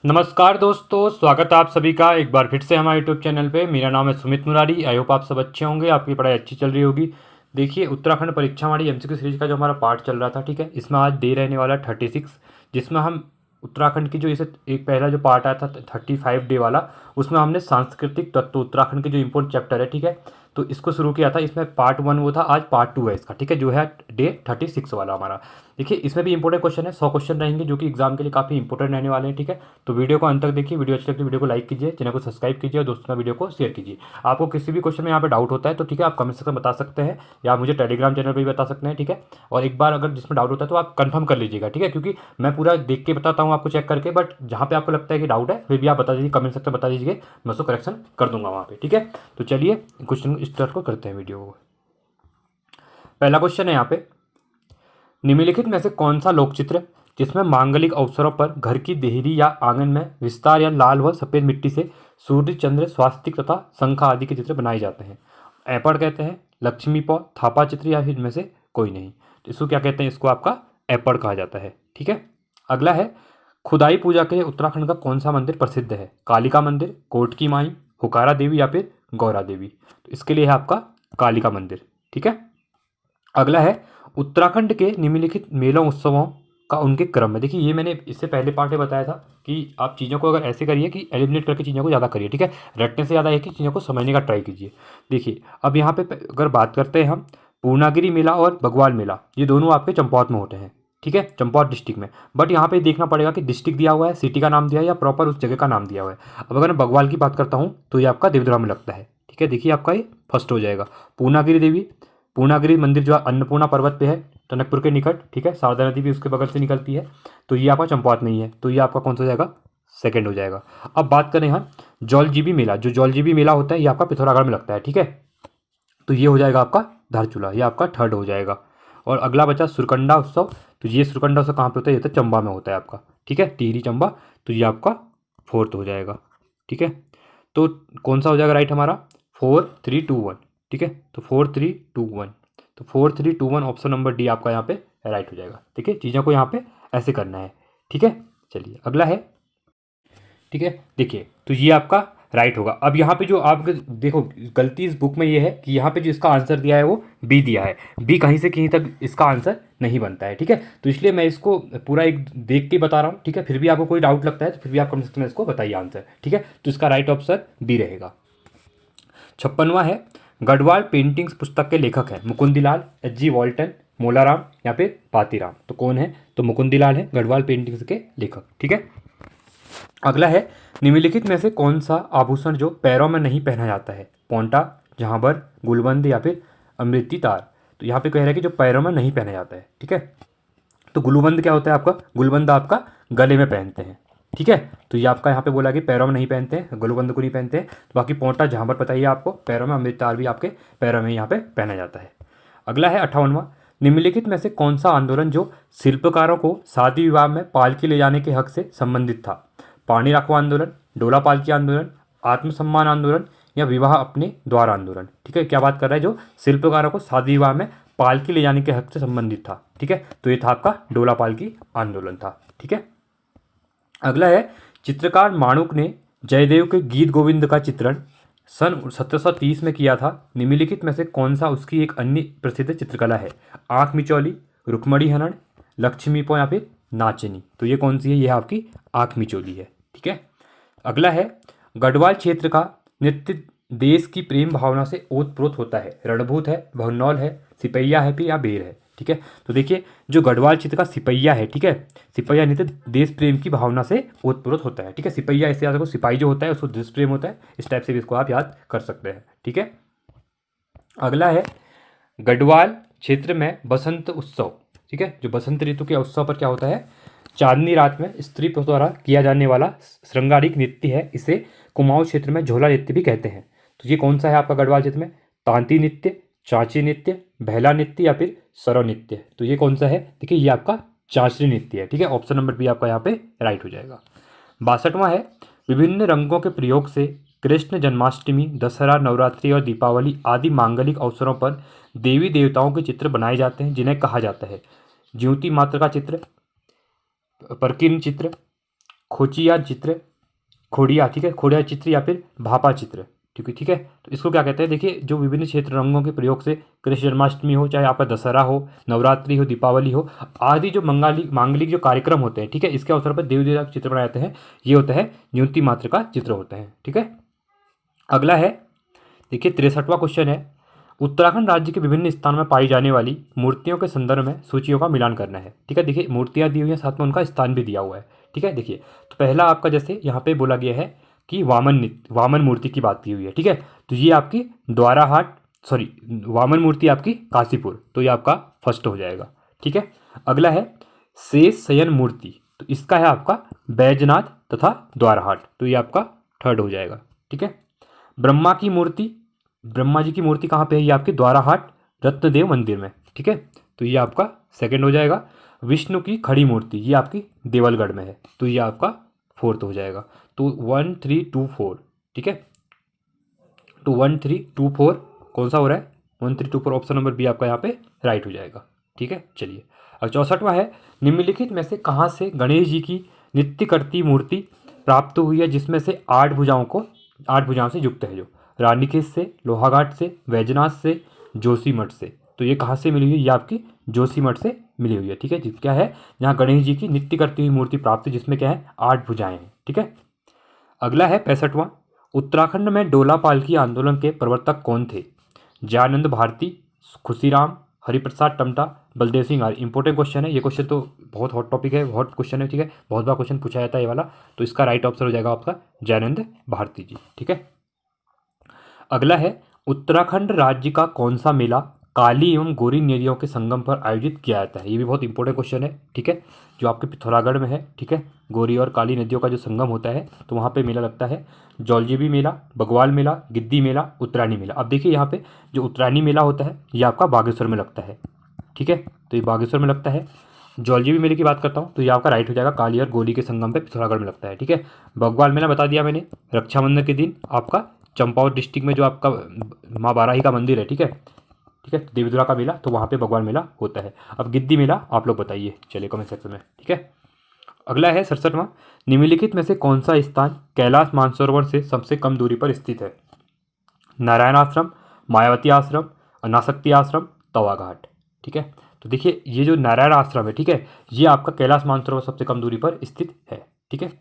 नमस्कार दोस्तों, स्वागत है आप सभी का एक बार फिर से हमारे यूट्यूब चैनल पे। मेरा नाम है सुमित मुरारी। आई होप आप सब अच्छे होंगे, आपकी पढ़ाई अच्छी चल रही होगी। देखिए, उत्तराखंड परीक्षा हमारी एमसीक्यू सीरीज का जो हमारा पार्ट चल रहा था, ठीक है, इसमें आज डे रहने वाला 36, जिसमें हम उत्तराखंड की जो इसे एक पहला जो पार्ट आया था 35 डे वाला, उसमें हमने सांस्कृतिक तत्व उत्तराखंड के जो इंपॉर्टेंट चैप्टर है, ठीक है, तो इसको शुरू किया था। इसमें पार्ट 1 वो था, आज पार्ट 2 है इसका, ठीक है, जो है डे 36 वाला हमारा। देखिए, इसमें भी इंपॉर्टेंट क्वेश्चन है, 100 क्वेश्चन रहेंगे जो कि एग्जाम के लिए काफ़ी इंपॉर्टेंट रहने वाले हैं, ठीक है। तो वीडियो को अंत तक देखिए। वीडियो अच्छी लगती है वीडियो को लाइक कीजिए, चैनल को सब्सक्राइब कीजिए और दोस्तों में वीडियो को शेयर कीजिए। आपको किसी भी क्वेश्चन में यहाँ पे डाउट होता है तो ठीक है, आप कमेंट सेक्शन में बता सकते हैं या आप मुझे टेलीग्राम चैनल पर भी बता सकते हैं, ठीक है। और एक बार अगर जिसमें डाउट होता है तो आप कंफर्म कर लीजिएगा, ठीक है, क्योंकि मैं पूरा देख के बताता हूँ आपको चेक करके, बट जहाँ पे आपको लगता है कि डाउट है फिर भी आप बता दीजिए, कमेंट सेक्शन में बता दीजिए, मैं उसको करेक्शन कर दूंगा वहाँ पे, ठीक है। तो चलिए क्वेश्चन स्टार्ट को करते हैं वीडियो को। पहला क्वेश्चन है यहाँ पे, निम्नलिखित में से कौन सा लोकचित्र जिसमें मांगलिक अवसरों पर घर की देहरी या आंगन में विस्तार या लाल व सफेद मिट्टी से सूर्य चंद्र स्वास्तिक तथा शंख आदि के चित्र बनाए जाते हैं? ऐपड़ कहते हैं, लक्ष्मी पौ, थापा चित्र या इनमें से कोई नहीं। तो इसको क्या कहते हैं? इसको आपका ऐपड़ कहा जाता है, ठीक है। अगला है, खुदाई पूजा के लिए उत्तराखंड का कौन सा मंदिर प्रसिद्ध है? कालिका मंदिर, कोटकी माई, हुकारा देवी या फिर गौरा देवी? तो इसके लिए है आपका कालिका मंदिर, ठीक है। अगला है, उत्तराखंड के निम्नलिखित मेलों उत्सवों का उनके क्रम में। देखिए, ये मैंने इससे पहले पार्ट में बताया था कि आप चीज़ों को अगर ऐसे करिए कि एलिमिनेट करके चीज़ों को ज़्यादा करिए, ठीक है, रटने से ज़्यादा है कि चीज़ों को समझने का ट्राई कीजिए। देखिए, अब यहाँ पे अगर बात करते हैं हम, पूर्णागिरी मेला और बग्वाल मेला, ये दोनों आपके चंपावत में होते हैं, ठीक है, चंपावत डिस्ट्रिक्ट में। बट यहाँ पे देखना पड़ेगा कि डिस्ट्रिक्ट दिया हुआ है, सिटी का नाम दिया है या प्रॉपर उस जगह का नाम दिया हुआ है। अब अगर मैं बग्वाल की बात करता हूँ तो ये आपका देवधुरा में लगता है, ठीक है। देखिए, आपका ये फर्स्ट हो जाएगा। पूर्णागिरी देवी, पूर्णागिरी मंदिर जो अन्नपूर्णा पर्वत पे है, टनकपुर के निकट, ठीक है, शारदा नदी भी उसके बगल से निकलती है, तो ये आपका चंपावत में ही है, तो ये आपका कौन सा हो जाएगा? सेकंड हो जाएगा। अब बात करें हम जौलजीबी मेला, जो जौलजीबी मेला होता है ये आपका पिथौरागढ़ में लगता है, ठीक है, तो ये हो जाएगा आपका धारचूला, ये आपका थर्ड हो जाएगा। और अगला बचा सुरकंडा उत्सव, तो ये सुरकंडा उत्सव कहाँ पे होता है? ये तो चंबा में होता है आपका, ठीक है, टिहरी चंबा, तो ये आपका फोर्थ हो जाएगा, ठीक है। तो कौन सा हो जाएगा राइट हमारा? 4 3 2 1, ठीक है, तो 4 3 2 1, तो 4 3 2 1 ऑप्शन नंबर डी आपका यहाँ पे राइट हो जाएगा, ठीक है। चीज़ों को यहाँ पे ऐसे करना है, ठीक है। चलिए अगला है, ठीक है, देखिए, तो ये आपका राइट होगा। अब यहाँ पे जो आप देखो, गलती इस बुक में ये है कि यहाँ पे जो इसका आंसर दिया है वो बी दिया है। बी कहीं से कहीं तक इसका आंसर नहीं बनता है, ठीक है, तो इसलिए मैं इसको पूरा एक देख के बता रहा हूँ, ठीक है। फिर भी आपको कोई डाउट लगता है तो फिर भी आप कम से कम इसको बताइए आंसर, ठीक है। तो इसका राइट ऑप्शन बी रहेगा। 56वां है, गढ़वाल पेंटिंग्स पुस्तक के लेखक हैं मुकुंदीलाल, एच.जी. वॉल्टन, मोलाराम या फिर पातीराम? तो कौन है? तो मुकुंदीलाल है गढ़वाल पेंटिंग्स के लेखक, ठीक है। अगला है, निम्नलिखित में से कौन सा आभूषण जो पैरों में नहीं पहना जाता है? पोंटा, झांबर, गुलबंद या फिर अमृति तार? तो यहाँ पे कह रहा है कि जो पैरों में नहीं पहना जाता है, ठीक है। तो गुलबंद क्या होता है आपका? गुलबंद आपका गले में पहनते हैं, ठीक है। तो ये आपका यहाँ पे बोला कि पैरों में नहीं पहनते हैं, गुलबंद को नहीं पहनते हैं। तो बाकी पोंटा, झांबर पता ही है आपको, पैरों में, अमृत तार भी आपके पैरों में यहाँ पे पहना जाता है। अगला है 58वां, निम्नलिखित में से कौन सा आंदोलन जो शिल्पकारों को शादी विवाह में पालकी ले जाने के हक से संबंधित था? पानी राखवा आंदोलन, डोला पालकी आंदोलन, आत्मसम्मान आंदोलन या विवाह अपने द्वार आंदोलन? ठीक है, क्या बात कर रहा है? जो शिल्पकारों को शादी विवाह में पालकी ले जाने के हक से संबंधित था, ठीक है, तो ये था आपका डोला पालकी आंदोलन था, ठीक है। अगला है, चित्रकार माणुक ने जयदेव के गीत गोविंद का चित्रण सन 1730 में किया था। निम्नलिखित में से कौन सा उसकी एक अन्य प्रसिद्ध चित्रकला है? आंख मिचौली, रुक्मणी हनन, लक्ष्मी पो या फिर नाचनी? तो ये कौन सी है? ये आपकी आंख मिचौली है, ठीक है। अगला है, गढ़वाल क्षेत्र का नृत्य देश की प्रेम भावना से ओतप्रोत होता है। रणभूत है, भवनौल है, सिपैया है फिर या बेर है? ठीक है, तो देखिए, जो गढ़वाल क्षेत्र का सिपैया है, ठीक है, सिपैया नृत्य देश प्रेम की भावना से ओतप्रोत होता है, ठीक है। सिपैया ऐसे याद रखो, सिपाही जो होता है उसको देश प्रेम होता है, इस टाइप से भी इसको आप याद कर सकते हैं, ठीक है। अगला है, गढ़वाल क्षेत्र में बसंत उत्सव, ठीक है, जो बसंत ऋतु के उत्सव पर क्या होता है? चांदनी रात में स्त्री द्वारा किया जाने वाला श्रृंगारिक नृत्य है, इसे कुमाऊं क्षेत्र में झोला नृत्य भी कहते हैं। तो ये कौन सा है आपका गढ़वाल क्षेत्र में? तांती नृत्य, चांची नृत्य, भैला नृत्य या फिर सरव नृत्य? तो ये कौन सा है? देखिए, ये आपका चांचरी नृत्य है, ठीक है, ऑप्शन नंबर बी आपका यहाँ पे राइट हो जाएगा। 62वां है, विभिन्न रंगों के प्रयोग से कृष्ण जन्माष्टमी, दशहरा, नवरात्रि और दीपावली आदि मांगलिक अवसरों पर देवी देवताओं के चित्र बनाए जाते हैं, जिन्हें कहा जाता है ज्योति मात्र का चित्र, प्रकीर्णन चित्र, खोचिया चित्र, खोड़िया, ठीक है, खोड़िया चित्र या फिर भापा चित्र, ठीक है। तो इसको क्या कहते हैं, देखिए जो विभिन्न क्षेत्र रंगों के प्रयोग से कृष्ण जन्माष्टमी हो, चाहे आपका दशहरा हो, नवरात्रि हो, दीपावली हो, आदि जो मांगलिक जो कार्यक्रम होते हैं, ठीक है, इसके अवसर पर देवी देवता के चित्र बनाए जाते हैं। ये होता है न्यूनती मात्र का चित्र होते हैं, ठीक है। अगला है, देखिए 63वां क्वेश्चन है, उत्तराखंड राज्य के विभिन्न स्थानों में पाई जाने वाली मूर्तियों के संदर्भ में सूचियों का मिलान करना है, ठीक है। देखिए मूर्तियां दी हुई हैं, साथ में उनका स्थान भी दिया हुआ है, ठीक है। देखिए तो पहला आपका जैसे यहाँ पे बोला गया है कि वामन मूर्ति की बात की हुई है, ठीक है। तो ये आपकी वामन मूर्ति आपकी काशीपुर, तो ये आपका फर्स्ट हो जाएगा, ठीक है। अगला है शेष शयन मूर्ति, तो इसका है आपका बैजनाथ तथा द्वाराहाट, तो ये आपका थर्ड हो जाएगा, ठीक है। ब्रह्मा की मूर्ति, ब्रह्मा जी की मूर्ति कहाँ पे है, ये आपके द्वाराहाट रत्नदेव मंदिर में, ठीक है, तो ये आपका सेकंड हो जाएगा। विष्णु की खड़ी मूर्ति, ये आपकी देवलगढ़ में है, तो ये आपका फोर्थ हो जाएगा। तो 1 3 2 4, ठीक है। तो 1 3 2 4 कौन सा हो रहा है, 1 3 2 4 ऑप्शन नंबर बी आपका यहाँ पे राइट हो जाएगा, ठीक है। चलिए अब 64वां है, निम्नलिखित में से कहाँ से गणेश जी की नित्य करती मूर्ति प्राप्त हुई है जिसमें से 8 भुजाओं से युक्त है, जो रानीखेत से, लोहाघाट से, वैजनाथ से, जोशीमठ से। तो ये कहाँ से मिली हुई है, ये आपकी जोशीमठ से मिली हुई है, ठीक है। क्या है, जहाँ गणेश जी की नित्य करती हुई मूर्ति प्राप्त है जिसमें क्या है 8 भुजाएं हैं, ठीक है। अगला है 65वां, उत्तराखंड में डोला पालकी आंदोलन के प्रवर्तक कौन थे, जयानंद भारती, खुशीराम, हरिप्रसाद टमटा, बलदेव सिंह आर्य। इंपॉर्टेंट क्वेश्चन है ये, क्वेश्चन तो बहुत हॉट टॉपिक है, हॉट क्वेश्चन है, ठीक है, बहुत बार क्वेश्चन पूछा जाता है ये वाला। तो इसका राइट आंसर हो जाएगा आपका जयानंद भारती जी, ठीक है। अगला है, उत्तराखंड राज्य का कौन सा मेला काली एवं गोरी नदियों के संगम पर आयोजित किया जाता है, ये भी बहुत इंपॉर्टेंट क्वेश्चन है, ठीक है, जो आपके पिथौरागढ़ में है, ठीक है। गोरी और काली नदियों का जो संगम होता है तो वहाँ पे मेला लगता है, जौलजीबी मेला, बगवाल मेला, गिद्दी मेला, उत्तरायणी मेला। अब देखिए यहाँ पे जो उत्तरायणी मेला होता है ये आपका बागेश्वर में लगता है, ठीक है, तो ये बागेश्वर में लगता है। जौलजीबी मेले की बात करता हूँ तो ये आपका राइट हो जाएगा, काली और गोली के संगम पे पिथौरागढ़ में लगता है, ठीक है। बगवाल मेला बता दिया मैंने, रक्षाबंधन के दिन आपका चंपावत डिस्ट्रिक्ट में जो आपका माँ बाराही का मंदिर है, ठीक है, ठीक है, देवीदुरा का मेला, तो वहाँ पे भगवान मेला होता है। अब गिद्दी मेला आप लोग बताइए, चलिए कमेंट सेक्शन में, ठीक है। अगला है 67वां, निम्नलिखित में से कौन सा स्थान कैलाश मानसरोवर से सबसे कम दूरी पर स्थित है, नारायण आश्रम, मायावती आश्रम, अनासक्ति आश्रम, तवा घाट, ठीक है। तो देखिए ये जो नारायण आश्रम है, ठीक है, ये आपका कैलाश मानसरोवर सबसे कम दूरी पर स्थित है, ठीक है।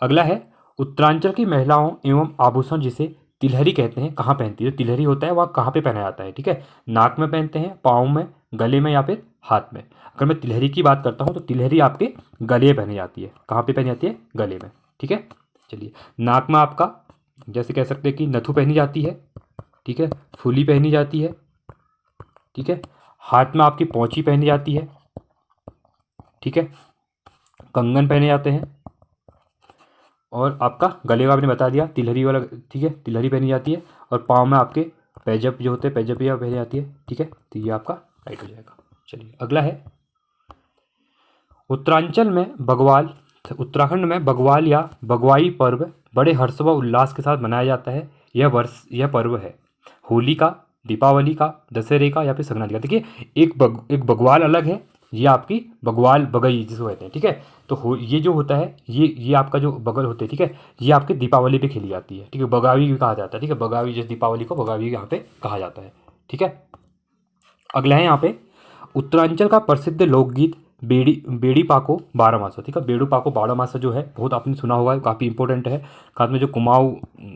अगला है, उत्तरांचल की महिलाओं एवं आभूषण जिसे तिलहरी कहते हैं कहाँ पहनती है, जो तिलहरी होता है वह कहाँ पे पहना जाता है, ठीक है, नाक में पहनते हैं, पाँव में, गले में या फिर हाथ में। अगर मैं तिलहरी की बात करता हूँ तो तिलहरी आपके गले में पहनी जाती है, कहाँ पे पहनी जाती है, गले में, ठीक है। चलिए नाक में आपका जैसे कह सकते हैं कि नथु पहनी जाती है, ठीक है, फूली पहनी जाती है, ठीक है, हाथ में आपकी पौंची पहनी जाती है, ठीक है, कंगन पहने जाते हैं, और आपका गले का आपने बता दिया तिलहरी वाला, ठीक है, तिलहरी पहनी जाती है, और पाँव में आपके पैजप जो होते हैं पैजपिया पहनी जाती है, ठीक है, तो ये आपका राइट हो जाएगा। चलिए अगला है, उत्तराखंड में बगवाल या बगवाई पर्व बड़े हर्ष व उल्लास के साथ मनाया जाता है। यह पर्व है होली का, दीपावली का, दशहरे का या फिर संक्रांति का। देखिए एक बगवाल अलग है, ये आपकी बगवाल बगई जिसको कहते हैं, ठीक है। तो ये जो होता है ये आपका जो बगल होते हैं, ठीक है, ये आपके दीपावली पे खेली जाती है, ठीक है, बगावी भी कहा जाता है, ठीक है, बगावी जैसे दीपावली को बगावी यहाँ पे कहा जाता है, ठीक है। अगला है यहाँ पे, उत्तरांचल का प्रसिद्ध लोकगीत बेड़ी पाको बारहमासा, ठीक है, बेड़ू पाको बारहमासा जो है बहुत आपने सुना होगा, काफ़ी इंपॉर्टेंट है। खास में जो कुमाऊं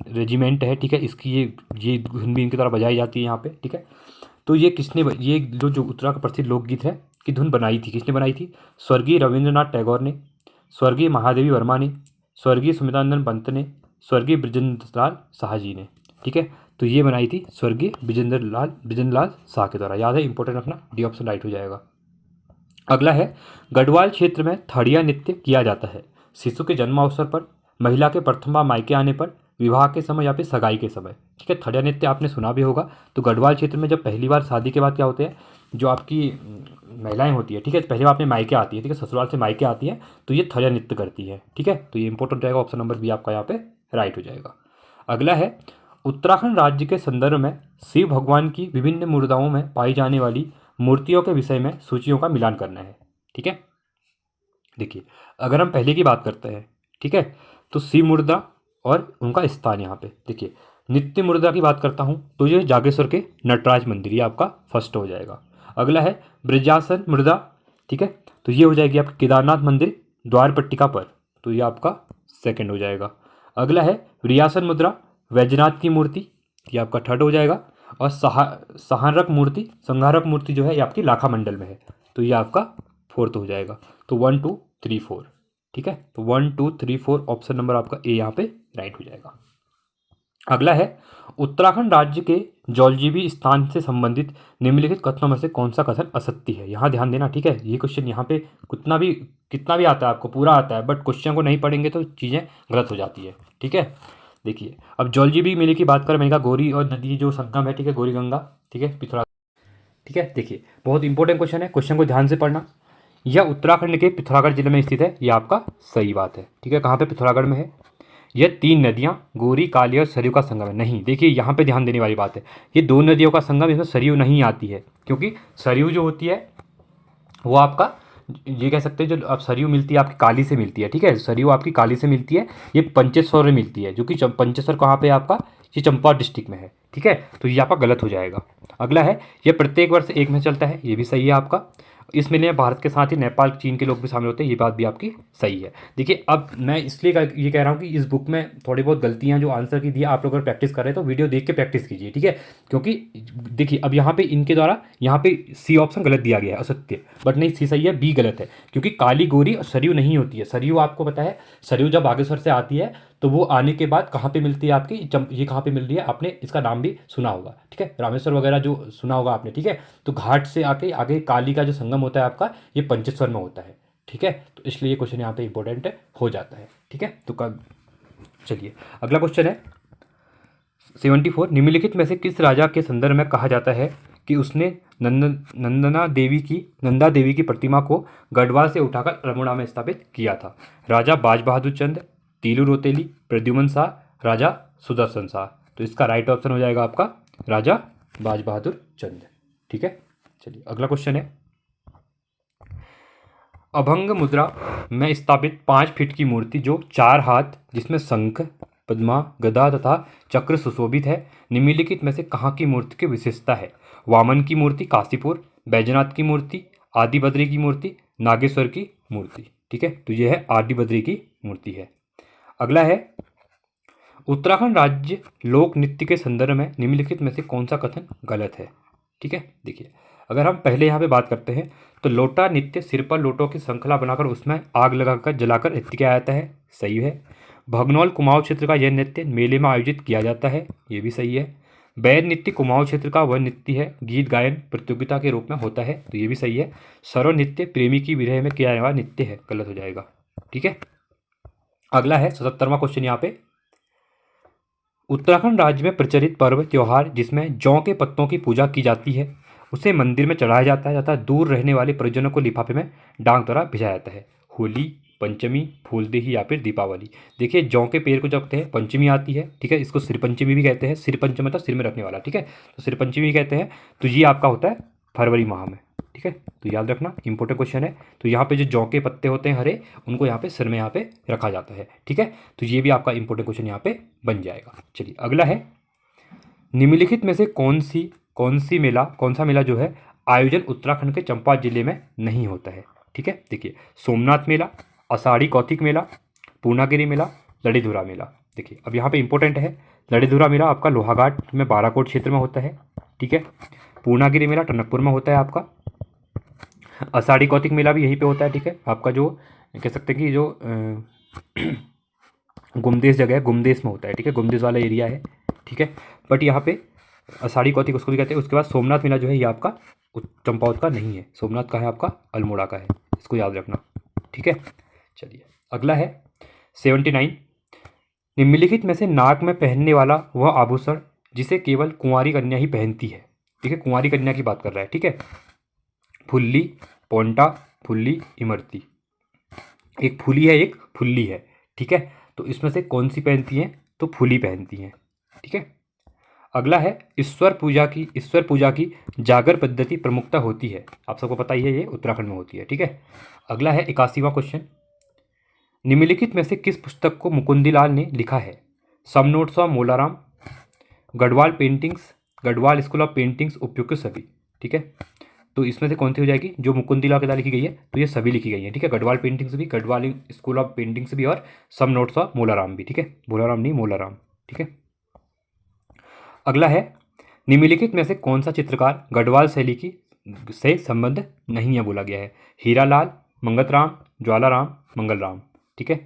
रेजिमेंट है, ठीक है, इसकी ये धुन भी इनकी तरह बजाई जाती है यहाँ पे, ठीक है। तो ये ये जो उत्तराखंड का प्रसिद्ध लोकगीत है की धुन बनाई थी, किसने बनाई थी, स्वर्गीय रविंद्रनाथ टैगोर ने, स्वर्गीय महादेवी वर्मा ने, स्वर्गीय सुमित्रानंदन पंत ने, स्वर्गीय बृजेंद्र लाल शाह जी ने, ठीक है। तो ये बनाई थी स्वर्गीय विजेंद्र लाल शाह के द्वारा, याद है, इंपॉर्टेंट रखना, डी ऑप्शन राइट हो जाएगा। अगला है, गढ़वाल क्षेत्र में थड़िया नृत्य किया जाता है शिशु के जन्मावसर पर, महिला के प्रथम बार मायके आने पर, विवाह के समय या फिर सगाई के समय, ठीक है। थड़िया नृत्य आपने सुना भी होगा। तो गढ़वाल क्षेत्र में जब पहली बार शादी के बाद क्या होते हैं, जो आपकी महिलाएं होती है, ठीक है, पहले बार अपने मायके आती है, ठीक है, ससुराल से मायके आती है, तो ये थड़िया नृत्य करती है, ठीक है। तो ये इंपॉर्टेंट रहेगा, ऑप्शन नंबर बी आपका यहाँ पे राइट हो जाएगा। अगला है, उत्तराखंड राज्य के संदर्भ में शिव भगवान की विभिन्न मुद्राओं में पाई जाने वाली मूर्तियों के विषय में सूचियों का मिलान करना है, ठीक है। देखिए अगर हम पहले की बात करते हैं, ठीक है। तो सी मुद्रा और उनका स्थान यहाँ पे देखिए। नित्य मुद्रा की बात करता हूँ तो ये जागेश्वर के नटराज मंदिर, ये आपका फर्स्ट हो जाएगा। अगला है ब्रजासन मुद्रा, ठीक है, तो ये हो जाएगी आपकी केदारनाथ मंदिर द्वारपट्टिका पर, तो ये आपका सेकंड हो जाएगा। अगला है रियासन मुद्रा वैजनाथ की मूर्ति, ये आपका थर्ड हो जाएगा। और संहारक मूर्ति जो है ये आपकी लाखा मंडल में है, तो ये आपका फोर्थ हो जाएगा। तो 1 2 3 4, ठीक है, तो 1 2 3 4 ऑप्शन नंबर आपका ए यहाँ पे राइट हो जाएगा। अगला है उत्तराखंड राज्य के जौलजीबी स्थान से संबंधित निम्नलिखित कथनों में से कौन सा कथन असत्य है। यहाँ ध्यान देना, ठीक है, ये क्वेश्चन यहाँ पे कितना भी आता है आपको, पूरा आता है, बट क्वेश्चन को नहीं पढ़ेंगे तो चीज़ें गलत हो जाती है, ठीक है। देखिए अब जौलजीबी मेले की बात करें, मैंने कहा गौरी और नदी जो संगम है, ठीक है, गौरी गंगा, ठीक है, पिथौरागढ़, ठीक है। देखिए बहुत इंपॉर्टेंट क्वेश्चन है, क्वेश्चन को ध्यान से पढ़ना। यह उत्तराखंड के पिथौरागढ़ जिले में स्थित है, यह आपका सही बात है, ठीक है। कहाँ पे? पिथौरागढ़ में है। यह 3 नदियाँ गौरी, काली और सरयू का संगम है। नहीं, देखिए यहाँ पे ध्यान देने वाली बात है, ये 2 नदियों का संगम, इसमें सरयू नहीं आती है, क्योंकि सरयू जो होती है वो आपका, ये कह सकते हैं जो अब सरयू मिलती है आपकी काली से मिलती है, ठीक है, सरयू आपकी काली से मिलती है, ये पंचेश्वर में मिलती है, जो कि पंचेश्वर कहाँ पे आपका, ये चंपावत डिस्ट्रिक्ट में है, ठीक है, तो ये आपका गलत हो जाएगा। अगला है यह प्रत्येक वर्ष एक में चलता है, ये भी सही है आपका। इस मेले में भारत के साथ ही नेपाल, चीन के लोग भी शामिल होते हैं, ये बात भी आपकी सही है। देखिए अब मैं इसलिए ये कह रहा हूँ कि इस बुक में थोड़ी बहुत गलतियाँ जो आंसर की दी है, आप लोग अगर प्रैक्टिस कर रहे हैं तो वीडियो देख के प्रैक्टिस कीजिए, ठीक है, क्योंकि देखिए अब यहाँ पे इनके द्वारा यहाँ पे सी ऑप्शन गलत दिया गया है, असत्य, बट नहीं, सी सही है, बी गलत है, क्योंकि काली, गोरी और सरयू नहीं होती है। सरयू आपको पता है, सरयू जब बागेश्वर से आती है तो वो आने के बाद कहाँ पे मिलती है आपकी, ये कहाँ पे मिल रही है, आपने इसका नाम भी सुना होगा, ठीक है, रामेश्वर वगैरह जो सुना होगा आपने, ठीक है। तो घाट से आके आगे काली का जो संगम होता है आपका, ये पंचेश्वर में होता है, ठीक है, तो इसलिए ये क्वेश्चन यहाँ पे इंपॉर्टेंट हो जाता है, ठीक है। तो चलिए अगला क्वेश्चन है 74। निम्नलिखित में से किस राजा के संदर्भ में कहा जाता है कि उसने नंदा देवी की प्रतिमा को गढ़वाल से उठाकर अल्मोड़ा में स्थापित किया था? राजा बाज बहादुर चंद, तीलू रोतेली, प्रद्युमन शाह, राजा सुदर्शन शाह। तो इसका राइट ऑप्शन हो जाएगा आपका राजा बाज बहादुर चंद, ठीक है। चलिए अगला क्वेश्चन है, अभंग मुद्रा में स्थापित 5 फीट की मूर्ति जो 4 हाथ, जिसमें शंख, पद्मा, गदा तथा चक्र सुशोभित है, निम्नलिखित में से कहाँ की मूर्ति की विशेषता है? वामन की मूर्ति काशीपुर, बैजनाथ की मूर्ति, आदि बद्री की मूर्ति, नागेश्वर की मूर्ति, ठीक है, तो यह है आदि बद्री की मूर्ति है। अगला है उत्तराखंड राज्य लोक नृत्य के संदर्भ में निम्नलिखित में से कौन सा कथन गलत है? ठीक है, देखिए अगर हम पहले यहाँ पे बात करते हैं तो लोटा नृत्य सिर पर लोटों की श्रृंखला बनाकर उसमें आग लगाकर जलाकर नृत्य किया जाता है, सही है। भगनौल कुमाऊं क्षेत्र का यह नृत्य मेले में आयोजित किया जाता है, ये भी सही है। बैर नृत्य कुमाऊं क्षेत्र का वह नृत्य है, गीत गायन प्रतियोगिता के रूप में होता है, तो ये भी सही है। सरो नृत्य प्रेमी की विरह में किया जाने वाला नृत्य है, गलत हो जाएगा, ठीक है। अगला है 77वां क्वेश्चन यहाँ पे, उत्तराखंड राज्य में प्रचलित पर्व त्यौहार जिसमें जौ के पत्तों की पूजा की जाती है उसे मंदिर में चढ़ाया जाता है तथा दूर रहने वाले परिजनों को लिफाफे में डाक द्वारा भिजाया जाता है। होली, पंचमी, फूलदेही या फिर दीपावली। देखिए जौ के पेड़ को जब कहते हैं पंचमी आती है, ठीक है, इसको सिर पंचमी भी कहते हैं, सिर पंचमी मतलब सिर में रखने वाला, ठीक है, तो सिर पंचमी कहते हैं। तो ये आपका होता है फरवरी माह में, ठीक है, तो याद रखना, इंपॉर्टेंट क्वेश्चन है। तो यहाँ पे जो जौ के पत्ते होते हैं हरे, उनको यहाँ पे सिर में यहाँ पे रखा जाता है, ठीक है, तो ये भी आपका इंपॉर्टेंट क्वेश्चन यहाँ पे बन जाएगा। चलिए अगला है, निम्नलिखित में से कौन सा मेला जो है आयोजन उत्तराखंड के चंपा जिले में नहीं होता है? ठीक है, देखिए सोमनाथ मेला, आषाढ़ी कौतिक मेला, पूर्णागिरी मेला, लड़ीधुरा मेला। देखिए अब यहाँ पे इंपॉर्टेंट है, लड़ीधुरा मेला आपका लोहाघाट में बाराकोट क्षेत्र में होता है, ठीक है। पूर्णागिरी मेला टनकपुर में होता है आपका। आषाढ़ी कौतिक मेला भी यहीं पे होता है, ठीक है, आपका जो कह सकते हैं कि जो गुमदेश जगह है, गुमदेश में होता है, ठीक है, गुमदेश वाला एरिया है, ठीक है। बट यहाँ पे आषाढ़ी कौतिक उसको भी कहते हैं। उसके बाद सोमनाथ मेला जो है ये आपका चंपावत का नहीं है, सोमनाथ का है आपका अल्मोड़ा का है, इसको याद रखना, ठीक है। चलिए अगला है 79, निम्नलिखित में से नाक में पहनने वाला वह आभूषण जिसे केवल कुंवारी कन्या ही पहनती है, ठीक है, कुंवारी कन्या की बात कर रहा है, ठीक है। फुल्ली, पोंटा, फुल्ली, इमरती। एक फुली है, एक फुल्ली है, ठीक है, तो इसमें से कौन सी पहनती हैं? तो फुली पहनती हैं, ठीक है। अगला है ईश्वर पूजा की जागर पद्धति प्रमुखता होती है, आप सबको पता ही है, ये उत्तराखंड में होती है, ठीक है। अगला है 81वां क्वेश्चन, निम्नलिखित में से किस पुस्तक को मुकुंदीलाल ने लिखा है? Some notes of Molaram, Garhwal paintings, Garhwal school of paintings, उपयुक्त सभी। ठीक है, तो इसमें से कौन सी हो जाएगी? जो मुकुंदीलाल के द्वारा लिखी गई है, तो ये सभी लिखी गई है। ठीक है, गढ़वाल पेंटिंग्स भी, गढ़वाल स्कूल ऑफ पेंटिंग्स भी, और सम नोट्स ऑफ मोलाराम भी। ठीक है, मोलाराम नहीं, मोलाराम। ठीक है, अगला है, निम्नलिखित में से कौन सा चित्रकार गढ़वाल शैली की से संबंध नहीं है बोला गया है? हीरालाल, मंगतराम, ज्वालाराम, मंगलराम। ठीक है,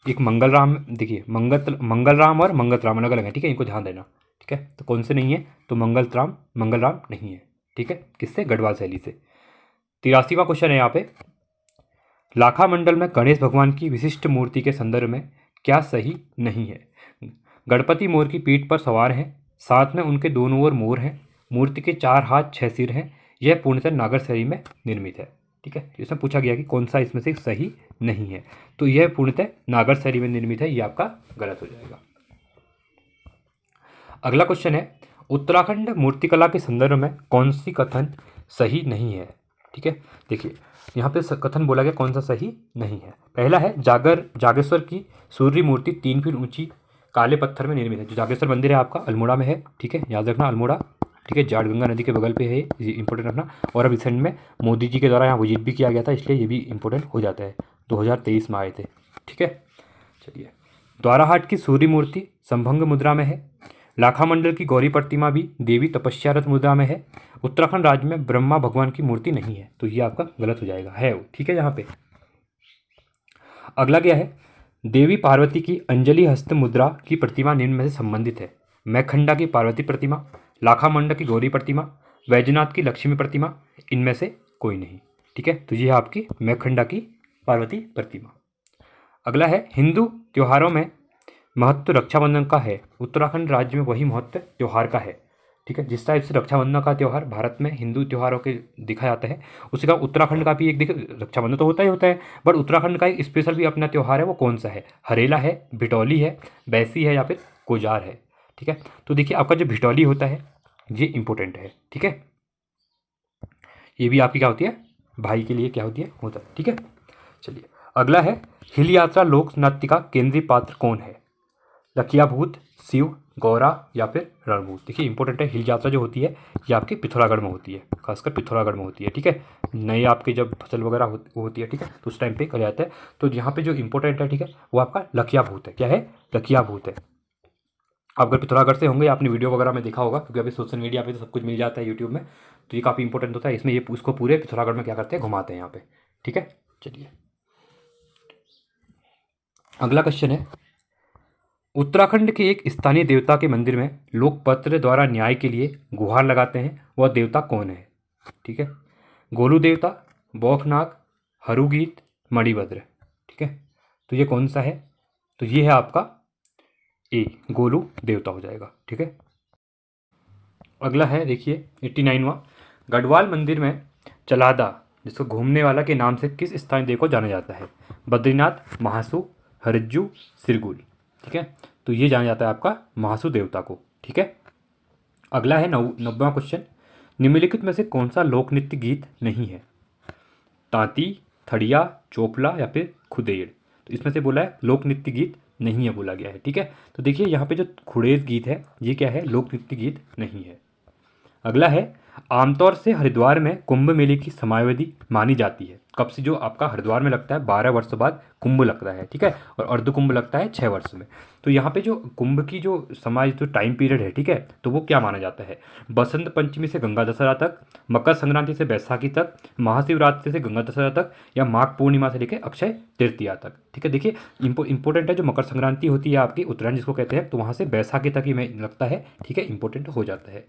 एक मंगलराम, देखिए मंगलराम और मंगतराम अलग अलग है। ठीक है, इनको ध्यान देना। ठीक है, तो कौन से नहीं है? तो मंगलराम नहीं है। ठीक है, किससे? गढ़वाल शैली से। 83वां क्वेश्चन है यहाँ पे, लाखा मंडल में गणेश भगवान की विशिष्ट मूर्ति के संदर्भ में क्या सही नहीं है? गणपति मोर की पीठ पर सवार हैं, साथ में उनके दोनों ओर मोर हैं, मूर्ति के 4 हाथ 6 सिर हैं, यह पूर्णतः नागर शैली में निर्मित है। ठीक है, इसमें पूछा गया कि कौन सा इसमें से सही नहीं है, तो यह पूर्णतः नागर शैली में निर्मित है, ये आपका गलत हो जाएगा। अगला क्वेश्चन है, उत्तराखंड मूर्तिकला के संदर्भ में कौन सी कथन सही नहीं है? ठीक है, देखिए यहाँ पे कथन बोला गया कौन सा सही नहीं है। पहला है, जागेश्वर की सूर्य मूर्ति 3 फीट ऊंची काले पत्थर में निर्मित है। जो जागेश्वर मंदिर है आपका अल्मोड़ा में है। ठीक है, याद रखना अल्मोड़ा। ठीक है, जाट गंगा नदी के बगल पे है, ये इंपॉर्टेंट रखना। और अब रिसेंट में मोदी जी के द्वारा यहाँ विजिट भी किया गया था, इसलिए ये भी इंपॉर्टेंट हो जाता है। 2023 में आए थे। ठीक है, चलिए, द्वाराहाट की सूर्य मूर्ति संभंग मुद्रा में है। लाखा मंडल की गौरी प्रतिमा भी देवी तपस्यारत मुद्रा में है। उत्तराखंड राज्य में ब्रह्मा भगवान की मूर्ति नहीं है, तो ये आपका गलत हो जाएगा, है वो। ठीक है, यहाँ पे अगला क्या है, देवी पार्वती की अंजलि हस्त मुद्रा की प्रतिमा निम्न में से संबंधित है? मैखंडा की पार्वती प्रतिमा, लाखा मंडल की गौरी प्रतिमा, वैजनाथ की लक्ष्मी प्रतिमा, इनमें से कोई नहीं। ठीक है, तो ये है आपकी मैखंडा की पार्वती प्रतिमा। अगला है, हिंदू त्योहारों में महत्व रक्षाबंधन का है, उत्तराखंड राज्य में वही महत्व त्यौहार का है। ठीक है, जिस टाइप से रक्षाबंधन का त्यौहार भारत में हिंदू त्योहारों के दिखा जाता है, उसी का उत्तराखंड का भी एक रक्षाबंधन तो होता है, बट उत्तराखंड का एक स्पेशल भी अपना त्यौहार है। वो कौन सा है? हरेला है, भिटौली है, बैसी है, या फिर कोजार है। ठीक है, तो देखिए आपका जो भिटौली होता है ये इंपॉर्टेंट है। ठीक है, ये भी आपकी क्या होती है? भाई के लिए क्या होती है? होता है। ठीक है, चलिए अगला है, हिल यात्रा लोक नाट्य का केंद्रीय पात्र कौन है? लकिया भूत, शिव, गौरा, या फिर रणभूत। देखिए इंपॉर्टेंट है, हिल यात्रा जो होती है ये आपके पिथौरागढ़ में होती है, खासकर पिथौरागढ़ में होती है। ठीक है, नए आपके जब फसल वगैरह होती है, ठीक है, तो उस टाइम पे कर जाता है। तो यहाँ पे जो इंपॉर्टेंट है, ठीक है, वो आपका लकिया भूत है। क्या है? लकिया भूत है। आप अगर पिथौरागढ़ से होंगे, आपने वीडियो वगैरह में देखा होगा, क्योंकि अभी सोशल मीडिया पे तो सब कुछ मिल जाता है यूट्यूब में, तो ये काफ़ी इंपॉर्टेंट होता है। इसमें ये उसको पूरे पिथौरागढ़ में क्या करते हैं? घुमाते हैं यहाँ पे। ठीक है, चलिए अगला क्वेश्चन है, उत्तराखंड के एक स्थानीय देवता के मंदिर में लोग पत्र द्वारा न्याय के लिए गुहार लगाते हैं, वह देवता कौन है? ठीक है, गोलू देवता, बौखनाग, हरुगीत, मणिभद्र। ठीक है, तो ये कौन सा है? तो ये है आपका ए, गोलू देवता हो जाएगा। ठीक है, अगला है देखिए 89वां, गढ़वाल मंदिर में चलादा, जिसको घूमने वाला के नाम से किस स्थानीय देव को जाना जाता है? बद्रीनाथ, महासू, हरिज्जू, सिरगुल। ठीक है, तो ये जाना जाता है आपका महासू देवता को। ठीक है, अगला है 90वां क्वेश्चन, निम्नलिखित में से कौन सा लोक नृत्य गीत नहीं है? तांती, थड़िया, चोपला, या फिर खुदेड़। तो इसमें से बोला है लोक नृत्य गीत नहीं है बोला गया है। ठीक है, तो देखिए यहाँ पे जो खुड़ेद गीत है ये क्या है? लोक नृत्य गीत नहीं है। अगला है, आमतौर से हरिद्वार में कुंभ मेले की समयावधि मानी जाती है कब से? जो आपका हरिद्वार में लगता है 12 वर्ष बाद कुंभ लगता है। ठीक है, और अर्ध कुंभ लगता है 6 वर्ष में। तो यहाँ पे जो कुंभ की जो समय जो टाइम पीरियड है, ठीक है, तो वो क्या माना जाता है? बसंत पंचमी से गंगा दशहरा तक, मकर संक्रांति से बैसाखी तक, महाशिवरात्रि से गंगा दशहरा तक, या माघ पूर्णिमा से लेकर अक्षय तृतीया तक। ठीक है, देखिए इंपॉर्टेंट है, जो मकर संक्रांति होती है आपकी उत्तरायण जिसको कहते हैं, तो वहाँ से बैसाखी तक ही में लगता है। ठीक है, इंपॉर्टेंट हो जाता है।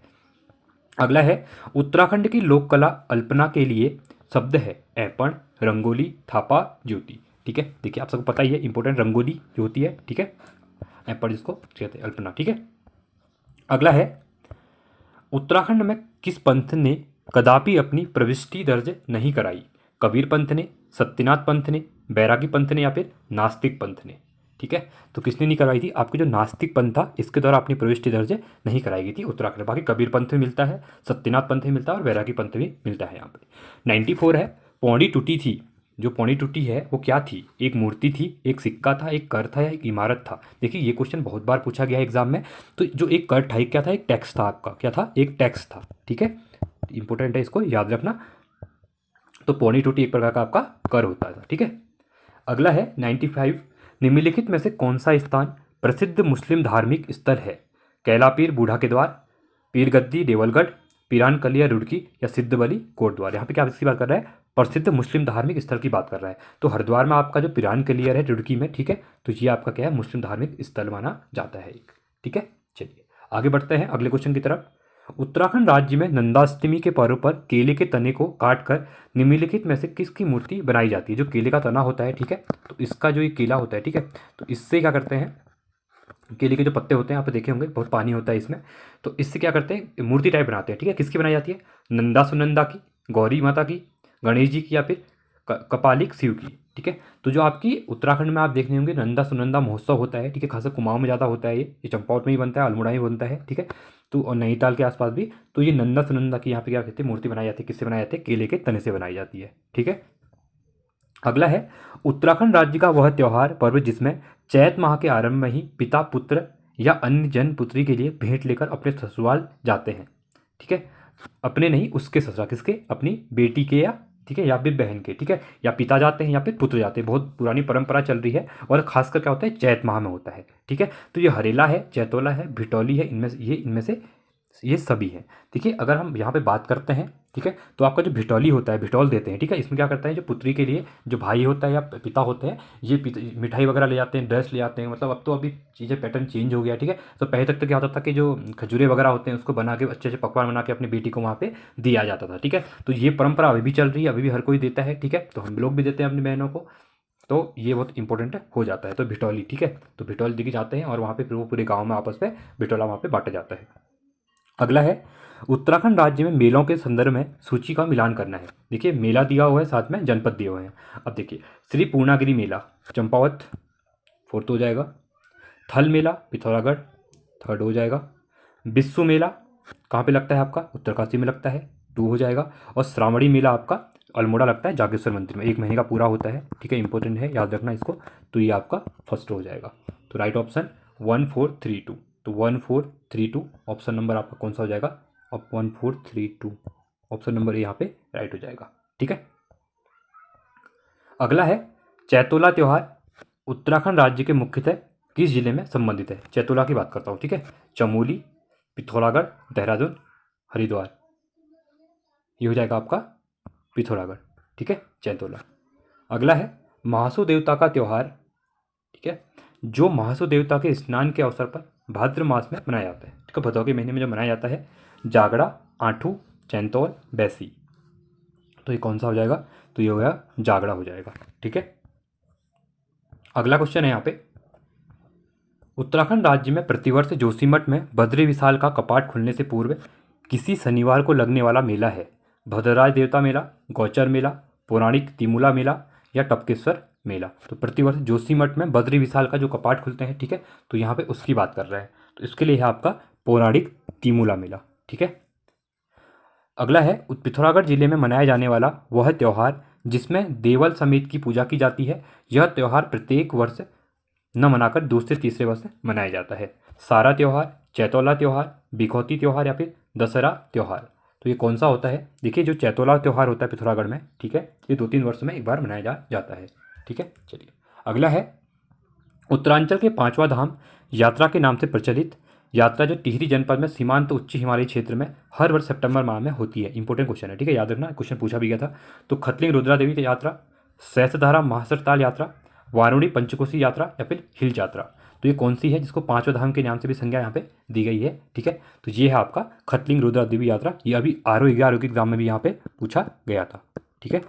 अगला है, उत्तराखंड की लोक कला अल्पना के लिए शब्द है ऐपण, रंगोली, थापा, ज्योति। ठीक है, देखिए आप सबको पता ही है इंपॉर्टेंट, रंगोली जो होती है, ठीक है, ऐपण जिसको कहते हैं, अल्पना। ठीक है, अगला है, उत्तराखंड में किस पंथ ने कदापि अपनी प्रविष्टि दर्ज नहीं कराई? कबीर पंथ ने, सत्यनाथ पंथ ने, बैरागी पंथ ने, या फिर नास्तिक पंथ ने। ठीक है, तो किसने नहीं करवाई थी? आपके जो नास्तिक पंथ था इसके द्वारा अपनी प्रविष्टि दर्ज नहीं कराई गई थी उत्तराखंड। बाकी कबीर पंथ में मिलता है, सत्यनाथ पंथ में मिलता है, और बैरागी पंथ भी मिलता है। यहाँ पे 94 है, पौड़ी टूटी थी जो पौनी टूटी है वो क्या थी? एक मूर्ति थी, एक सिक्का था, एक कर था या एक इमारत था? देखिए ये क्वेश्चन बहुत बार पूछा गया है एग्जाम में। तो जो एक कर था, एक क्या था? एक टैक्स था आपका। क्या था? एक टैक्स था। ठीक है, इंपॉर्टेंट है, इसको याद रखना। तो पौनी टूटी एक प्रकार का आपका कर होता था। ठीक है, अगला है 95। निम्नलिखित में से कौन सा स्थान प्रसिद्ध मुस्लिम धार्मिक स्थल है? कैला पीर बूढ़ा के द्वार, पीर गद्दी देवलगढ़, पीरान कलिया रुड़की या सिद्धबली कोटद्वार? यहाँ पे क्या किसकी बात कर रहा है? प्रसिद्ध मुस्लिम धार्मिक स्थल की बात कर रहा है। तो हरिद्वार में आपका जो पीरान कलियर है रुड़की में, ठीक है, तो ये आपका क्या है? मुस्लिम धार्मिक स्थल माना जाता है एक। ठीक है, चलिए आगे बढ़ते हैं अगले क्वेश्चन की तरफ। उत्तराखंड राज्य में नंदाष्टमी के पर्व पर केले के तने को काटकर निम्नलिखित में से किसकी मूर्ति बनाई जाती है? जो केले का तना होता है, ठीक है, तो इसका जो ये केला होता है, ठीक है, तो इससे क्या करते हैं? केले के जो पत्ते होते हैं, आप देखे होंगे, बहुत पानी होता है इसमें, तो इससे क्या करते हैं? मूर्ति टाइप बनाते हैं। ठीक है, किसकी बनाई जाती है? नंदा सुनंदा की, गौरी माता की, गणेश जी की, या फिर कपालिक शिव की। ठीक है, तो जो आपकी उत्तराखंड में आप देखने होंगे नंदा सुनंदा महोत्सव होता है, ठीक है, खासकर कुमाऊं में ज़्यादा होता है, ये चंपावत में ही बनता है, अल्मोड़ा में बनता है। ठीक है, तो और नैनीताल के आसपास भी। तो ये नंदा सुनंदा की यहाँ पे क्या कहते हैं? मूर्ति बनाई जाती है। किससे बनाई जाती है? केले के तने से बनाई जाती है। ठीक है, अगला है उत्तराखंड राज्य का वह त्योहार पर्व जिसमें चैत माह के आरंभ में ही पिता पुत्र या अन्य जन पुत्री के लिए भेंट लेकर अपने ससुराल जाते हैं। ठीक है, अपने नहीं, उसके ससुराल, किसके? अपनी बेटी के, या ठीक है, या फिर बहन के। ठीक है, या पिता जाते हैं या फिर पुत्र जाते हैं। बहुत पुरानी परंपरा चल रही है, और खासकर क्या होता है? चैत माह में होता है। ठीक है, तो ये हरेला है, चैतोला है, भिटौली है, इनमें से ये सभी हैं। देखिए अगर हम यहाँ पे बात करते हैं, ठीक है, तो आपका जो भिटौली होता है, भिटौल देते हैं। ठीक है, इसमें क्या करता है? जो पुत्री के लिए जो भाई होता है या पिता होते हैं, ये मिठाई वगैरह ले जाते हैं, ड्रेस ले जाते हैं। मतलब अब तो अभी चीज़ें पैटर्न चेंज हो गया। ठीक है, तो पहले तक तो क्या होता था कि जो खजूरे वगैरह होते हैं उसको बना के अच्छे अच्छे पकवान बना के अपनी बेटी को वहाँ पे दिया जाता था। ठीक है, तो ये परंपरा अभी भी चल रही है, अभी भी हर कोई देता है। ठीक है, तो हम लोग भी देते हैं अपनी बहनों को, तो ये बहुत इंपॉर्टेंट हो जाता है। तो भिटौली, ठीक है, तो भिटौली देके जाते हैं और वहाँ पे फिर वो पूरे गाँव में आपस में भिटौला वहाँ पे बांटा जाता है। अगला है उत्तराखंड राज्य में मेलों के संदर्भ में सूची का मिलान करना है। देखिए मेला दिया हुआ है, साथ में जनपद दिए हुए हैं। अब देखिए श्री पूर्णागिरि मेला चंपावत, फोर्थ हो जाएगा। थल मेला पिथौरागढ़, थर्ड हो जाएगा। बिस्सू मेला कहाँ पे लगता है आपका? उत्तरकाशी में लगता है, टू हो जाएगा। और श्रावणी मेला आपका अल्मोड़ा लगता है जागेश्वर मंदिर में, 1 महीने का पूरा होता है। ठीक है, इंपॉर्टेंट है, याद रखना इसको। तो ये आपका फर्स्ट हो जाएगा। तो राइट ऑप्शन 1432। तो 1432 ऑप्शन नंबर आपका कौन सा हो जाएगा? अब 1432 ऑप्शन नंबर यहाँ पे राइट हो जाएगा। ठीक है, अगला है चैतोला त्यौहार उत्तराखंड राज्य के मुख्यतः किस जिले में संबंधित है? चैतोला की बात करता हूँ। ठीक है, चमोली, पिथौरागढ़, देहरादून, हरिद्वार, ये हो जाएगा आपका पिथौरागढ़। ठीक है, चैतोला। अगला है महासू देवता का त्यौहार, ठीक है, जो महासू देवता के स्नान के अवसर पर भाद्र मास में मनाया जाता है। ठीक है, भदौ के महीने में जो मनाया जाता है, जागड़ा, आठू, चैंतौल, बैसी। तो ये कौन सा हो जाएगा? तो ये हो गया जागड़ा हो जाएगा। ठीक है, अगला क्वेश्चन है यहाँ पे, उत्तराखंड राज्य में प्रतिवर्ष जोशीमठ में बद्री विशाल का कपाट खुलने से पूर्व किसी शनिवार को लगने वाला मेला है? भद्रराज देवता मेला, गौचर मेला, पौराणिक तिमुला मेला या टपकेश्वर मेला? तो प्रतिवर्ष जोशीमठ में बद्री विशाल का जो कपाट खुलते हैं, ठीक है, तो यहाँ पे उसकी बात कर रहे हैं। तो इसके लिए है आपका पौराणिक तिमुला मेला। ठीक है, अगला है पिथौरागढ़ जिले में मनाया जाने वाला वह त्यौहार जिसमें देवल समेत की पूजा की जाती है। यह त्यौहार प्रत्येक वर्ष न मनाकर दूसरे तीसरे वर्ष मनाया जाता है। सारा त्यौहार, चैतौला त्यौहार, बिखौती त्यौहार या फिर दशहरा त्यौहार? तो ये कौन सा होता है? देखिए जो चैतौला त्यौहार होता है पिथौरागढ़ में, ठीक है, ये 2-3 वर्ष में एक बार मनाया जाता है। ठीक है, चलिए अगला है उत्तरांचल के 5वां धाम यात्रा के नाम से प्रचलित यात्रा जो टिहरी जनपद में सीमांत उच्च हिमालयी क्षेत्र में हर वर्ष सितंबर माह में होती है। इंपॉर्टेंट क्वेश्चन है, ठीक है, याद रखना, क्वेश्चन पूछा भी गया था। तो खतलिंग रुद्रा देवी यात्रा, सहस्त्रधारा महासरताल यात्रा, वारुणी पंचकोशी यात्रा या फिर हिल यात्रा? तो ये कौन सी है जिसको 5वां धाम के नाम से भी संज्ञा यहाँ पे दी गई है? ठीक है, तो ये है आपका खतलिंग रुद्रा देवी यात्रा। ये अभी RO 11 के एग्जाम में भी यहाँ पे पूछा गया था। ठीक है,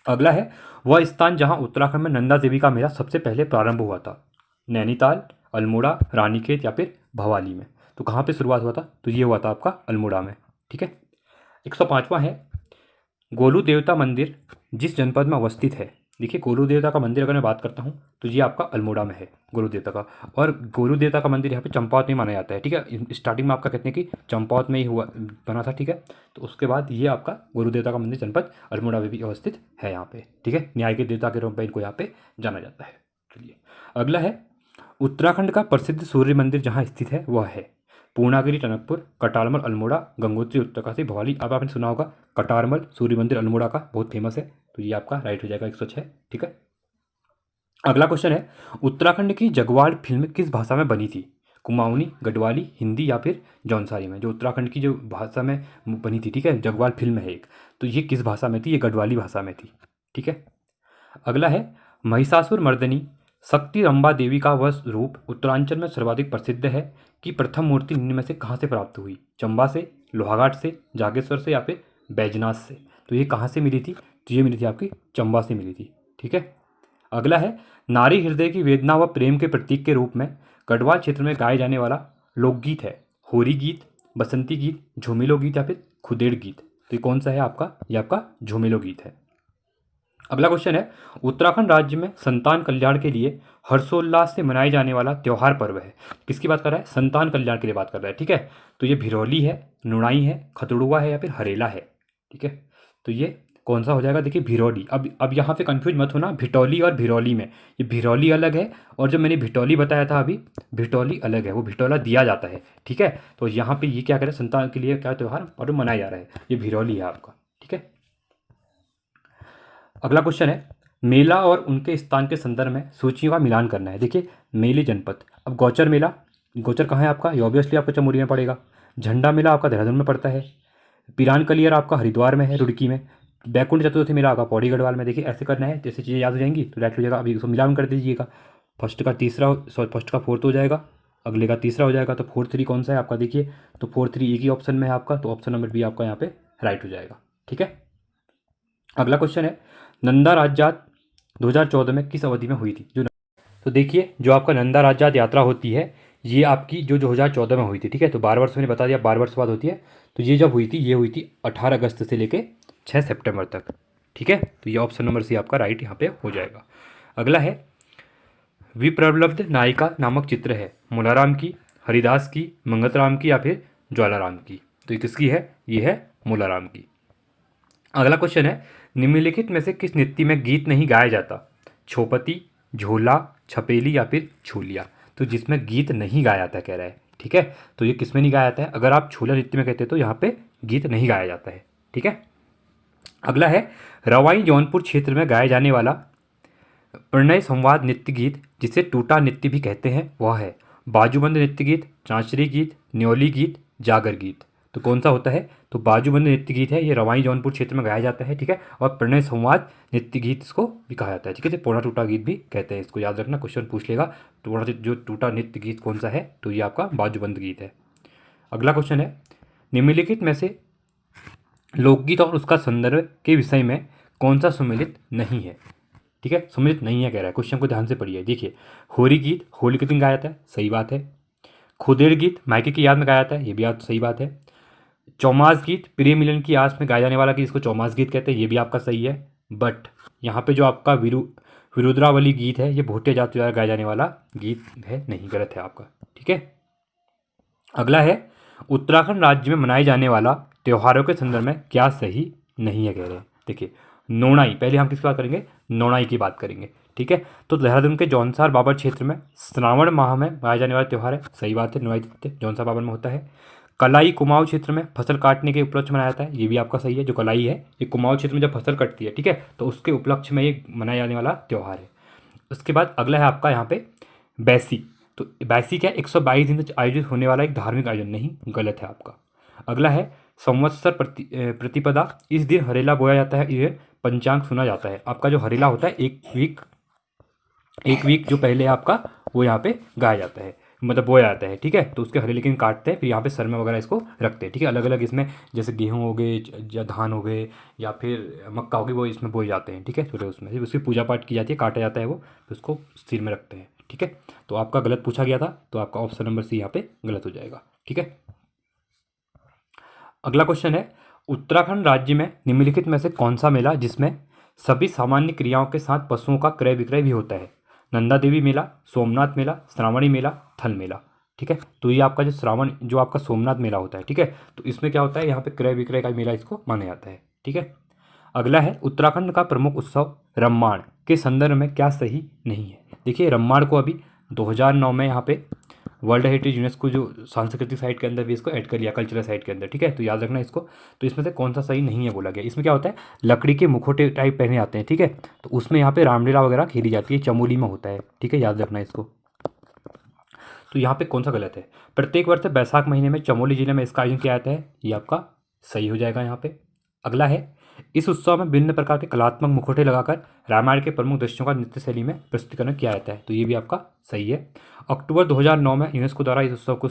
अगला है वह स्थान जहाँ उत्तराखंड में नंदा देवी का मेला सबसे पहले प्रारंभ हुआ था। नैनीताल, अल्मोड़ा, रानीखेत या फिर भवाली में? तो कहाँ पे शुरुआत हुआ था? तो ये हुआ था आपका अल्मोड़ा में। ठीक है, 105वां है गोलू देवता मंदिर जिस जनपद में अवस्थित है देखिए गोरु देवता का मंदिर अगर मैं बात करता हूँ तो ये आपका अल्मोड़ा में है गोरु देवता का। और गोरु देवता का मंदिर यहाँ पे चंपावत में माना जाता है, ठीक है। स्टार्टिंग में आपका कहते हैं कि चंपावत में ही हुआ बना था, ठीक है। तो उसके बाद ये आपका गोरु देवता का मंदिर जनपद अल्मोड़ा में भी अवस्थित है यहाँ पे, ठीक है। न्याय के देवता के रूप में इनको यहाँ पे जाना जाता है। चलिए अगला है उत्तराखंड का प्रसिद्ध सूर्य मंदिर जहाँ स्थित है वह है पूर्णागिरि टनकपुर, कटारमल अल्मोड़ा, गंगोत्री उत्तरकाशी, भवाली। अब आपने सुना होगा कटारमल सूर्य मंदिर अल्मोड़ा का बहुत फेमस है, तो ये आपका राइट हो जाएगा 106, ठीक है। अगला क्वेश्चन है उत्तराखंड की जगवाल फिल्म किस भाषा में बनी थी? कुमाऊनी, गढ़वाली, हिंदी या फिर जौनसारी में? जो उत्तराखंड की जो भाषा में बनी थी, ठीक है, जगवाल फिल्म है एक, तो ये किस भाषा में थी? ये गढ़वाली भाषा में थी, ठीक है। अगला है महिषासुर मर्दिनी शक्ति रंबा देवी का वह रूप उत्तरांचल में सर्वाधिक प्रसिद्ध है कि प्रथम मूर्ति निम्न में से कहाँ से प्राप्त हुई? चंबा से, लोहाघाट से, जागेश्वर से या फिर बैजनाथ से? तो ये कहाँ से मिली थी? तो ये मिली थी आपकी चंबा से मिली थी, ठीक है। अगला है नारी हृदय की वेदना व प्रेम के प्रतीक के रूप में गढ़वाल क्षेत्र में गाए जाने वाला लोकगीत है होरी गीत, बसंती गीत, झूमेलो गीत या फिर खुदेड़ गीत? तो ये कौन सा है आपका? ये आपका झूमेलो गीत है। अगला क्वेश्चन है उत्तराखंड राज्य में संतान कल्याण के लिए हर्षोल्लास से मनाए जाने वाला त्योहार पर्व है, किसकी बात कर रहा है? संतान कल्याण के लिए बात कर रहा है, ठीक है। तो ये भिरौली है, नुणाई है, खतड़ुआ है या फिर हरेला है, ठीक है। तो ये कौन सा हो जाएगा? देखिए भिरौली। अब यहाँ पे कंफ्यूज मत होना भिटौली और भिरौली में, ये भिरौली अलग है और जो मैंने भिटौली बताया था अभी, भिटौली अलग है, वो भिटौला दिया जाता है, ठीक है। तो यहाँ पे ये क्या करें, संतान के लिए क्या त्यौहार पर्व मनाया जा रहा है, ये भिरौली है आपका, ठीक है। अगला क्वेश्चन है मेला और उनके स्थान के संदर्भ में सूचियों का मिलान करना है। देखिए मेले जनपद, अब गौचर मेला, गौचर कहाँ है आपका? ये ऑब्वियसली आपको चमोली में पड़ेगा। झंडा मेला आपका देहरादून में पड़ता है। पिरान कलियर आपका हरिद्वार में है, रुड़की में। बैकुंठ चतुर्थी मेला आपका पौड़ी गढ़वाल में। देखिए ऐसे करना है, जैसे चीज़ें याद हो जाएंगी तो डायरेक्ट हो जाएगा। अभी इसको मिलान कर दीजिएगा, फर्स्ट का तीसरा, सॉरी फर्स्ट का फोर्थ हो जाएगा, अगले का तीसरा हो जाएगा। तो 4 3 कौन सा है आपका? देखिए तो 4 3 एक ही ऑप्शन में है आपका, तो ऑप्शन नंबर बी आपका यहाँ पे राइट हो जाएगा, ठीक है। अगला क्वेश्चन है नंदा राज्यात 2014 में किस अवधि में हुई थी? तो देखिए जो आपका नंदा राज्यात यात्रा होती है ये आपकी जो 2014 में हुई थी, ठीक है। तो 12 वर्ष मैंने बता दिया, 12 वर्ष बाद होती है। तो ये जब हुई थी, ये हुई थी 18 अगस्त से लेके 6 सितंबर तक, ठीक है। तो ये ऑप्शन नंबर सी आपका राइट यहाँ पे हो जाएगा। अगला है विप्रलब्ध नायिका नामक चित्र है मुलाराम की, हरिदास की, मंगतराम की या फिर ज्वालाराम की? तो ये किसकी है? ये है मुलाराम की। अगला क्वेश्चन है निम्नलिखित में से किस नृत्य में गीत नहीं गाया जाता? छोपती, झोला, छपेली या फिर झूलिया? तो जिसमें गीत नहीं गाया जाता कह रहा है, ठीक है। तो ये किस में नहीं गाया जाता है? अगर आप झूला नृत्य में कहते हैं तो यहाँ पे गीत नहीं गाया जाता है, ठीक है। अगला है रवाई जौनपुर क्षेत्र में गाए जाने वाला प्रणय संवाद नृत्य गीत जिसे टूटा नृत्य भी कहते हैं वह है बाजूबंद नृत्य गीत, चांचरी गीत, न्योली गीत, जागर गीत? तो कौन सा होता है? तो बाजूबंद नृत्य गीत है, ये रवाई जौनपुर क्षेत्र में गाया जाता है, ठीक है। और प्रणय संवाद नृत्य गीत इसको भी कहा जाता है, ठीक है। तो पोड़ा टूटा गीत भी कहते हैं, इसको याद रखना, क्वेश्चन पूछ लेगा। जो टूटा नृत्य गीत कौन सा है? तो ये आपका बाजूबंद गीत है। अगला क्वेश्चन है निम्नलिखित में से लोकगीत और उसका संदर्भ के विषय में कौन सा सम्मिलित नहीं है? ठीक है, सम्मिलित नहीं है कह रहा है, क्वेश्चन को ध्यान से पढ़िए। देखिए होली गीत होली के दिन गाया जाता है, सही बात है। खुदेड़ गीत मायके की याद में गाया जाता है, ये भी आप सही बात है। चौमास गीत प्रिय मिलन की आस में गाया जाने वाला गीत इसको चौमास गीत कहते हैं, ये भी आपका सही है। बट यहाँ पे जो आपका विरुद्रावली गीत है ये भोटिया जाति द्वारा गाया जाने वाला गीत है, नहीं, गलत है आपका, ठीक है। अगला है उत्तराखंड राज्य में मनाए जाने वाला त्योहारों के संदर्भ में क्या सही नहीं है कह रहे हैं। देखिए नौणाई, पहले हम किसकी बात करेंगे? नौणाई की बात करेंगे, ठीक है। तो देहरादून के जौनसार बाबर क्षेत्र में श्रावण माह में मनाया जाने वाला त्यौहार है, सही बात है, नौणाई जौनसार बाबर में होता है। कलाई कुमाऊं क्षेत्र में फसल काटने के उपलक्ष्य में मनाया जाता है, ये भी आपका सही है। जो कलाई है ये कुमाऊं क्षेत्र में जब फसल कटती है, ठीक है, तो उसके उपलक्ष्य में ये मनाया जाने वाला त्यौहार है। उसके बाद अगला है आपका यहाँ पे बैसी। तो बैसी क्या? 122 दिन तक आयोजित होने वाला एक धार्मिक आयोजन, नहीं, गलत है आपका। अगला है संवत्सर प्रतिपदा, इस दिन हरेला बोया जाता है, ये पंचांग सुना जाता है। आपका जो हरेला होता है एक वीक जो पहले आपका वो यहाँ पे गाया जाता है, मतलब बोया जाता है, ठीक है। तो उसके हरेले के काटते हैं, फिर यहाँ पे सर में वगैरह इसको रखते हैं, ठीक है। अलग अलग इसमें जैसे गेहूँ हो गए या धान हो गए या फिर मक्का हो गई, वो इसमें बोए जाते हैं, ठीक है। छोटे उसमें फिर उसकी पूजा पाठ की जाती है, काटा जाता है वो, फिर उसको सिर में रखते हैं, ठीक है। तो आपका गलत पूछा गया था, तो आपका ऑप्शन नंबर सी यहाँ पे गलत हो जाएगा, ठीक है। अगला क्वेश्चन है उत्तराखंड राज्य में निम्नलिखित में से कौन सा मेला जिसमें सभी सामान्य क्रियाओं के साथ पशुओं का क्रय विक्रय भी होता है। नंदा देवी मेला, सोमनाथ मेला, श्रावणी मेला, थल मेला। ठीक है, तो ये आपका जो आपका सोमनाथ मेला होता है, ठीक है, तो इसमें क्या होता है, यहाँ पे क्रय विक्रय का मेला इसको माना जाता है। ठीक है, अगला है उत्तराखंड का प्रमुख उत्सव रम्माण के संदर्भ में क्या सही नहीं है। देखिए, रम्माण को अभी 2009 में यहाँ पे वर्ल्ड हेरिटेज यूनेस्को जो सांस्कृतिक साइट के अंदर भी इसको ऐड कर लिया, कल्चरल साइट के अंदर। ठीक है, तो याद रखना इसको। तो इसमें से कौन सा सही नहीं है बोला गया। इसमें क्या होता है, लकड़ी के मुखौटे टाइप पहने जाते हैं। ठीक है, तो उसमें यहाँ पे रामलीला वगैरह खेली जाती है, चमोली में होता है। ठीक है, याद रखना इसको। तो यहाँ पे कौन सा गलत है, प्रत्येक वर्ष बैसाख महीने में चमोली जिले में इसका आयोजन किया जाता है, ये आपका सही हो जाएगा यहाँ पे। अगला है, इस उत्सव में विभिन्न प्रकार के कलात्मक मुखौटे लगाकर रामायण के प्रमुख दृश्यों का नृत्य शैली में प्रस्तुतिकरण किया जाता है, तो ये भी आपका सही है। अक्टूबर 2009 में यूनेस्को द्वारा इस उत्सव को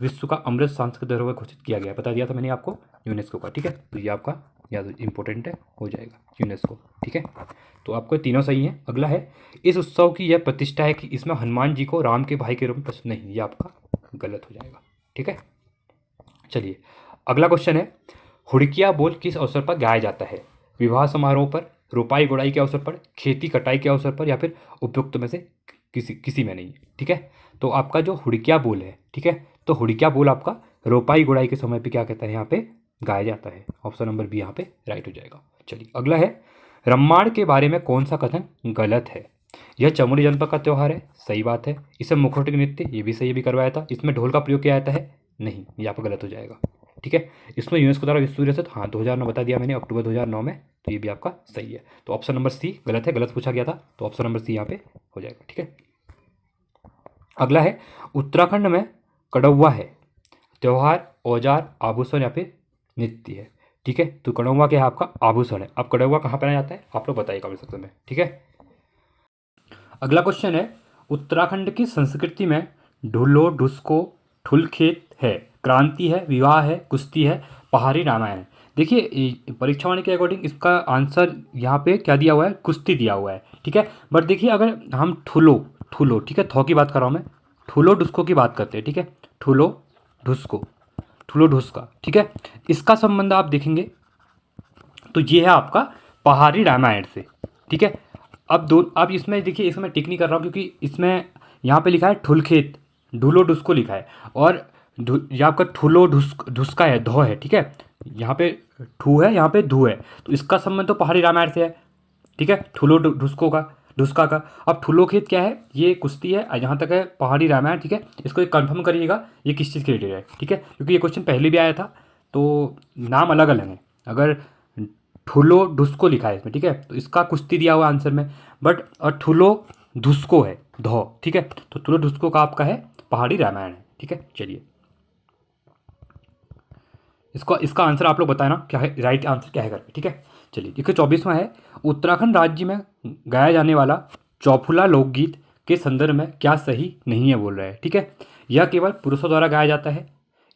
विश्व का अमृत सांस्कृतिक धरोहर घोषित किया गया, बता दिया था मैंने आपको यूनेस्को का। ठीक है, तो ये आपका याद इंपॉर्टेंट है, हो जाएगा यूनेस्को। ठीक है, तो आपको तीनों सही हैं। अगला है, इस उत्सव की यह प्रतिष्ठा है कि इसमें हनुमान जी को राम के भाई के रूप में प्रस्तुत नहीं, ये आपका गलत हो जाएगा। ठीक है, चलिए अगला क्वेश्चन है, हुड़किया बोल किस अवसर पर गाया जाता है, विवाह समारोह पर, रोपाई गुड़ाई के अवसर पर, खेती कटाई के अवसर पर, या फिर उपयुक्त में से किसी में नहीं। ठीक है, तो आपका जो हुड़किया बोल है, ठीक है, तो हुड़किया बोल आपका रोपाई गुड़ाई के समय पे क्या कहता है, यहाँ पे गाया जाता है। ऑप्शन नंबर बी यहाँ पे राइट हो जाएगा। चलिए अगला है, रम्माण के बारे में कौन सा कथन गलत है। यह चमोली जनपद का त्यौहार है, सही बात है। इसमें मुखौटे नृत्य, ये भी सही, भी करवाया था। इसमें ढोल का प्रयोग किया जाता है, नहीं, ये आपका गलत हो जाएगा। ठीक है, इसमें यूनेस्को द्वारा विश्व विरासत, हाँ 2009 बता दिया मैंने, अक्टूबर 2009 में, तो ये भी आपका सही है। तो ऑप्शन नंबर सी गलत है, गलत पूछा गया था, तो ऑप्शन नंबर सी यहाँ पे हो जाएगा। ठीक है, अगला है, उत्तराखंड में कड़ौवा है, त्यौहार, औजार, आभूषण या फिर नृत्य है। ठीक है, तो कड़ौवा क्या है, आपका आभूषण है। अब कड़ौवा कहाँ पहना जाता है, आप लोग बताइए कमेंट सेक्शन में। ठीक है, अगला क्वेश्चन है, उत्तराखंड की संस्कृति में ढुलो ढुसको ठुलखेत है, क्रांति है, विवाह है, कुश्ती है, पहाड़ी रामायण है। देखिए परीक्षा वाणी के अकॉर्डिंग इसका आंसर यहाँ पे क्या दिया हुआ है, कुश्ती दिया हुआ है। ठीक है, बट देखिए अगर हम ठुलो, ठीक है, थौ की बात कर रहा हूँ मैं, ठुलो ढुसको की बात करते हैं। ठीक है, ठुलो ढुसका, ठीक है, इसका संबंध आप देखेंगे तो ये है आपका पहाड़ी रामायण से। ठीक है, अब इसमें देखिए, इसमें टिक नहीं कर रहा हूँ क्योंकि इसमें यहाँ पे लिखा है ठुलखेत, ढुलो ढुसको लिखा है, और ये आपका ठुलो ढुसका है, धौ है। ठीक है, यहाँ पे ठू है, यहाँ पे धू है, तो इसका संबंध तो पहाड़ी रामायण से है। ठीक है, ठुलो ढुसका का। अब ठुलो खेत क्या है, ये कुश्ती है, जहाँ तक है पहाड़ी रामायण। ठीक है, इसको एक कंफर्म करिएगा ये किस चीज़ के रिलेटेड है। ठीक है, क्योंकि ये क्वेश्चन पहले भी आया था, तो नाम अलग अलग है। अगर ठुलो ढुसको लिखा है इसमें, ठीक है, तो इसका कुश्ती दिया हुआ आंसर में, बट ठुलो ढुसको है, धौ। ठीक है, तो ठुलो ढुसको का आपका है पहाड़ी रामायण है। ठीक है, चलिए इसका आंसर आप लोग बताना क्या है, राइट आंसर क्या है करके। ठीक है, चलिए देखिए 24वां है, उत्तराखंड राज्य में गाया जाने वाला चौफुला लोकगीत के संदर्भ में क्या सही नहीं है बोल रहा है। ठीक है, यह केवल पुरुषों द्वारा गाया जाता है,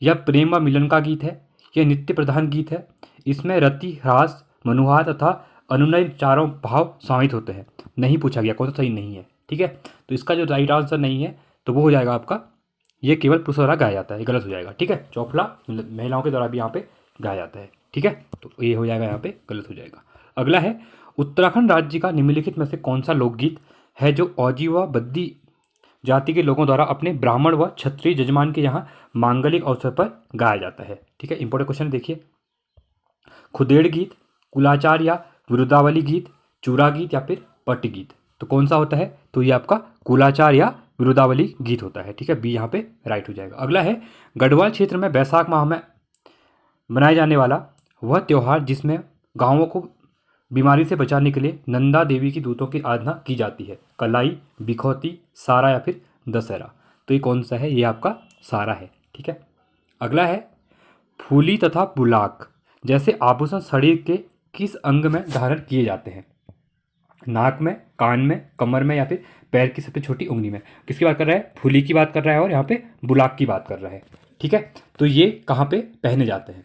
यह प्रेम व मिलन का गीत है, यह नित्य प्रधान गीत है, इसमें रति, ह्रास, मनुहार तथा अनुनय चारों भाव समाहित होते हैं। नहीं पूछा गया, कौन सा सही नहीं है। ठीक है, तो इसका जो राइट आंसर नहीं है तो वो हो जाएगा आपका, ये केवल पुरुषों द्वारा गाया जाता है, ये गलत हो जाएगा। ठीक है, चौफला महिलाओं के द्वारा भी यहाँ पे गाया जाता है। ठीक है, तो ये हो जाएगा, यहाँ पे गलत हो जाएगा। अगला है, उत्तराखंड राज्य का निम्नलिखित में से कौन सा लोकगीत है जो औजी व बद्दी जाति के लोगों द्वारा अपने ब्राह्मण व क्षत्रिय जजमान के यहाँ मांगलिक अवसर पर गाया जाता है। ठीक है, इंपॉर्टेंट क्वेश्चन देखिए, खुदेड़ गीत, कुलाचार या विरुदावली गीत, चूरा गीत या फिर पट गीत, तो कौन सा होता है, तो ये आपका कुलाचार या विरुदावली गीत होता है। ठीक है, बी यहाँ पे राइट हो जाएगा। अगला है, गढ़वाल क्षेत्र में बैसाख माह में मनाया जाने वाला वह त्यौहार जिसमें गांवों को बीमारी से बचाने के लिए नंदा देवी की दूतों की आराधना की जाती है, कलाई, बिखौती, सारा या फिर दशहरा, तो ये कौन सा है, ये आपका सारा है। ठीक है, अगला है, फूली तथा बुलाक जैसे आभूषण शरीर के किस अंग में धारण किए जाते हैं, नाक में, कान में, कमर में या फिर पैर की सबसे छोटी उंगली में। किसकी बात कर रहा है, फूली की बात कर रहा है और यहाँ पे बुलाक की बात कर रहा है। ठीक है, तो ये कहाँ पे पहने जाते हैं।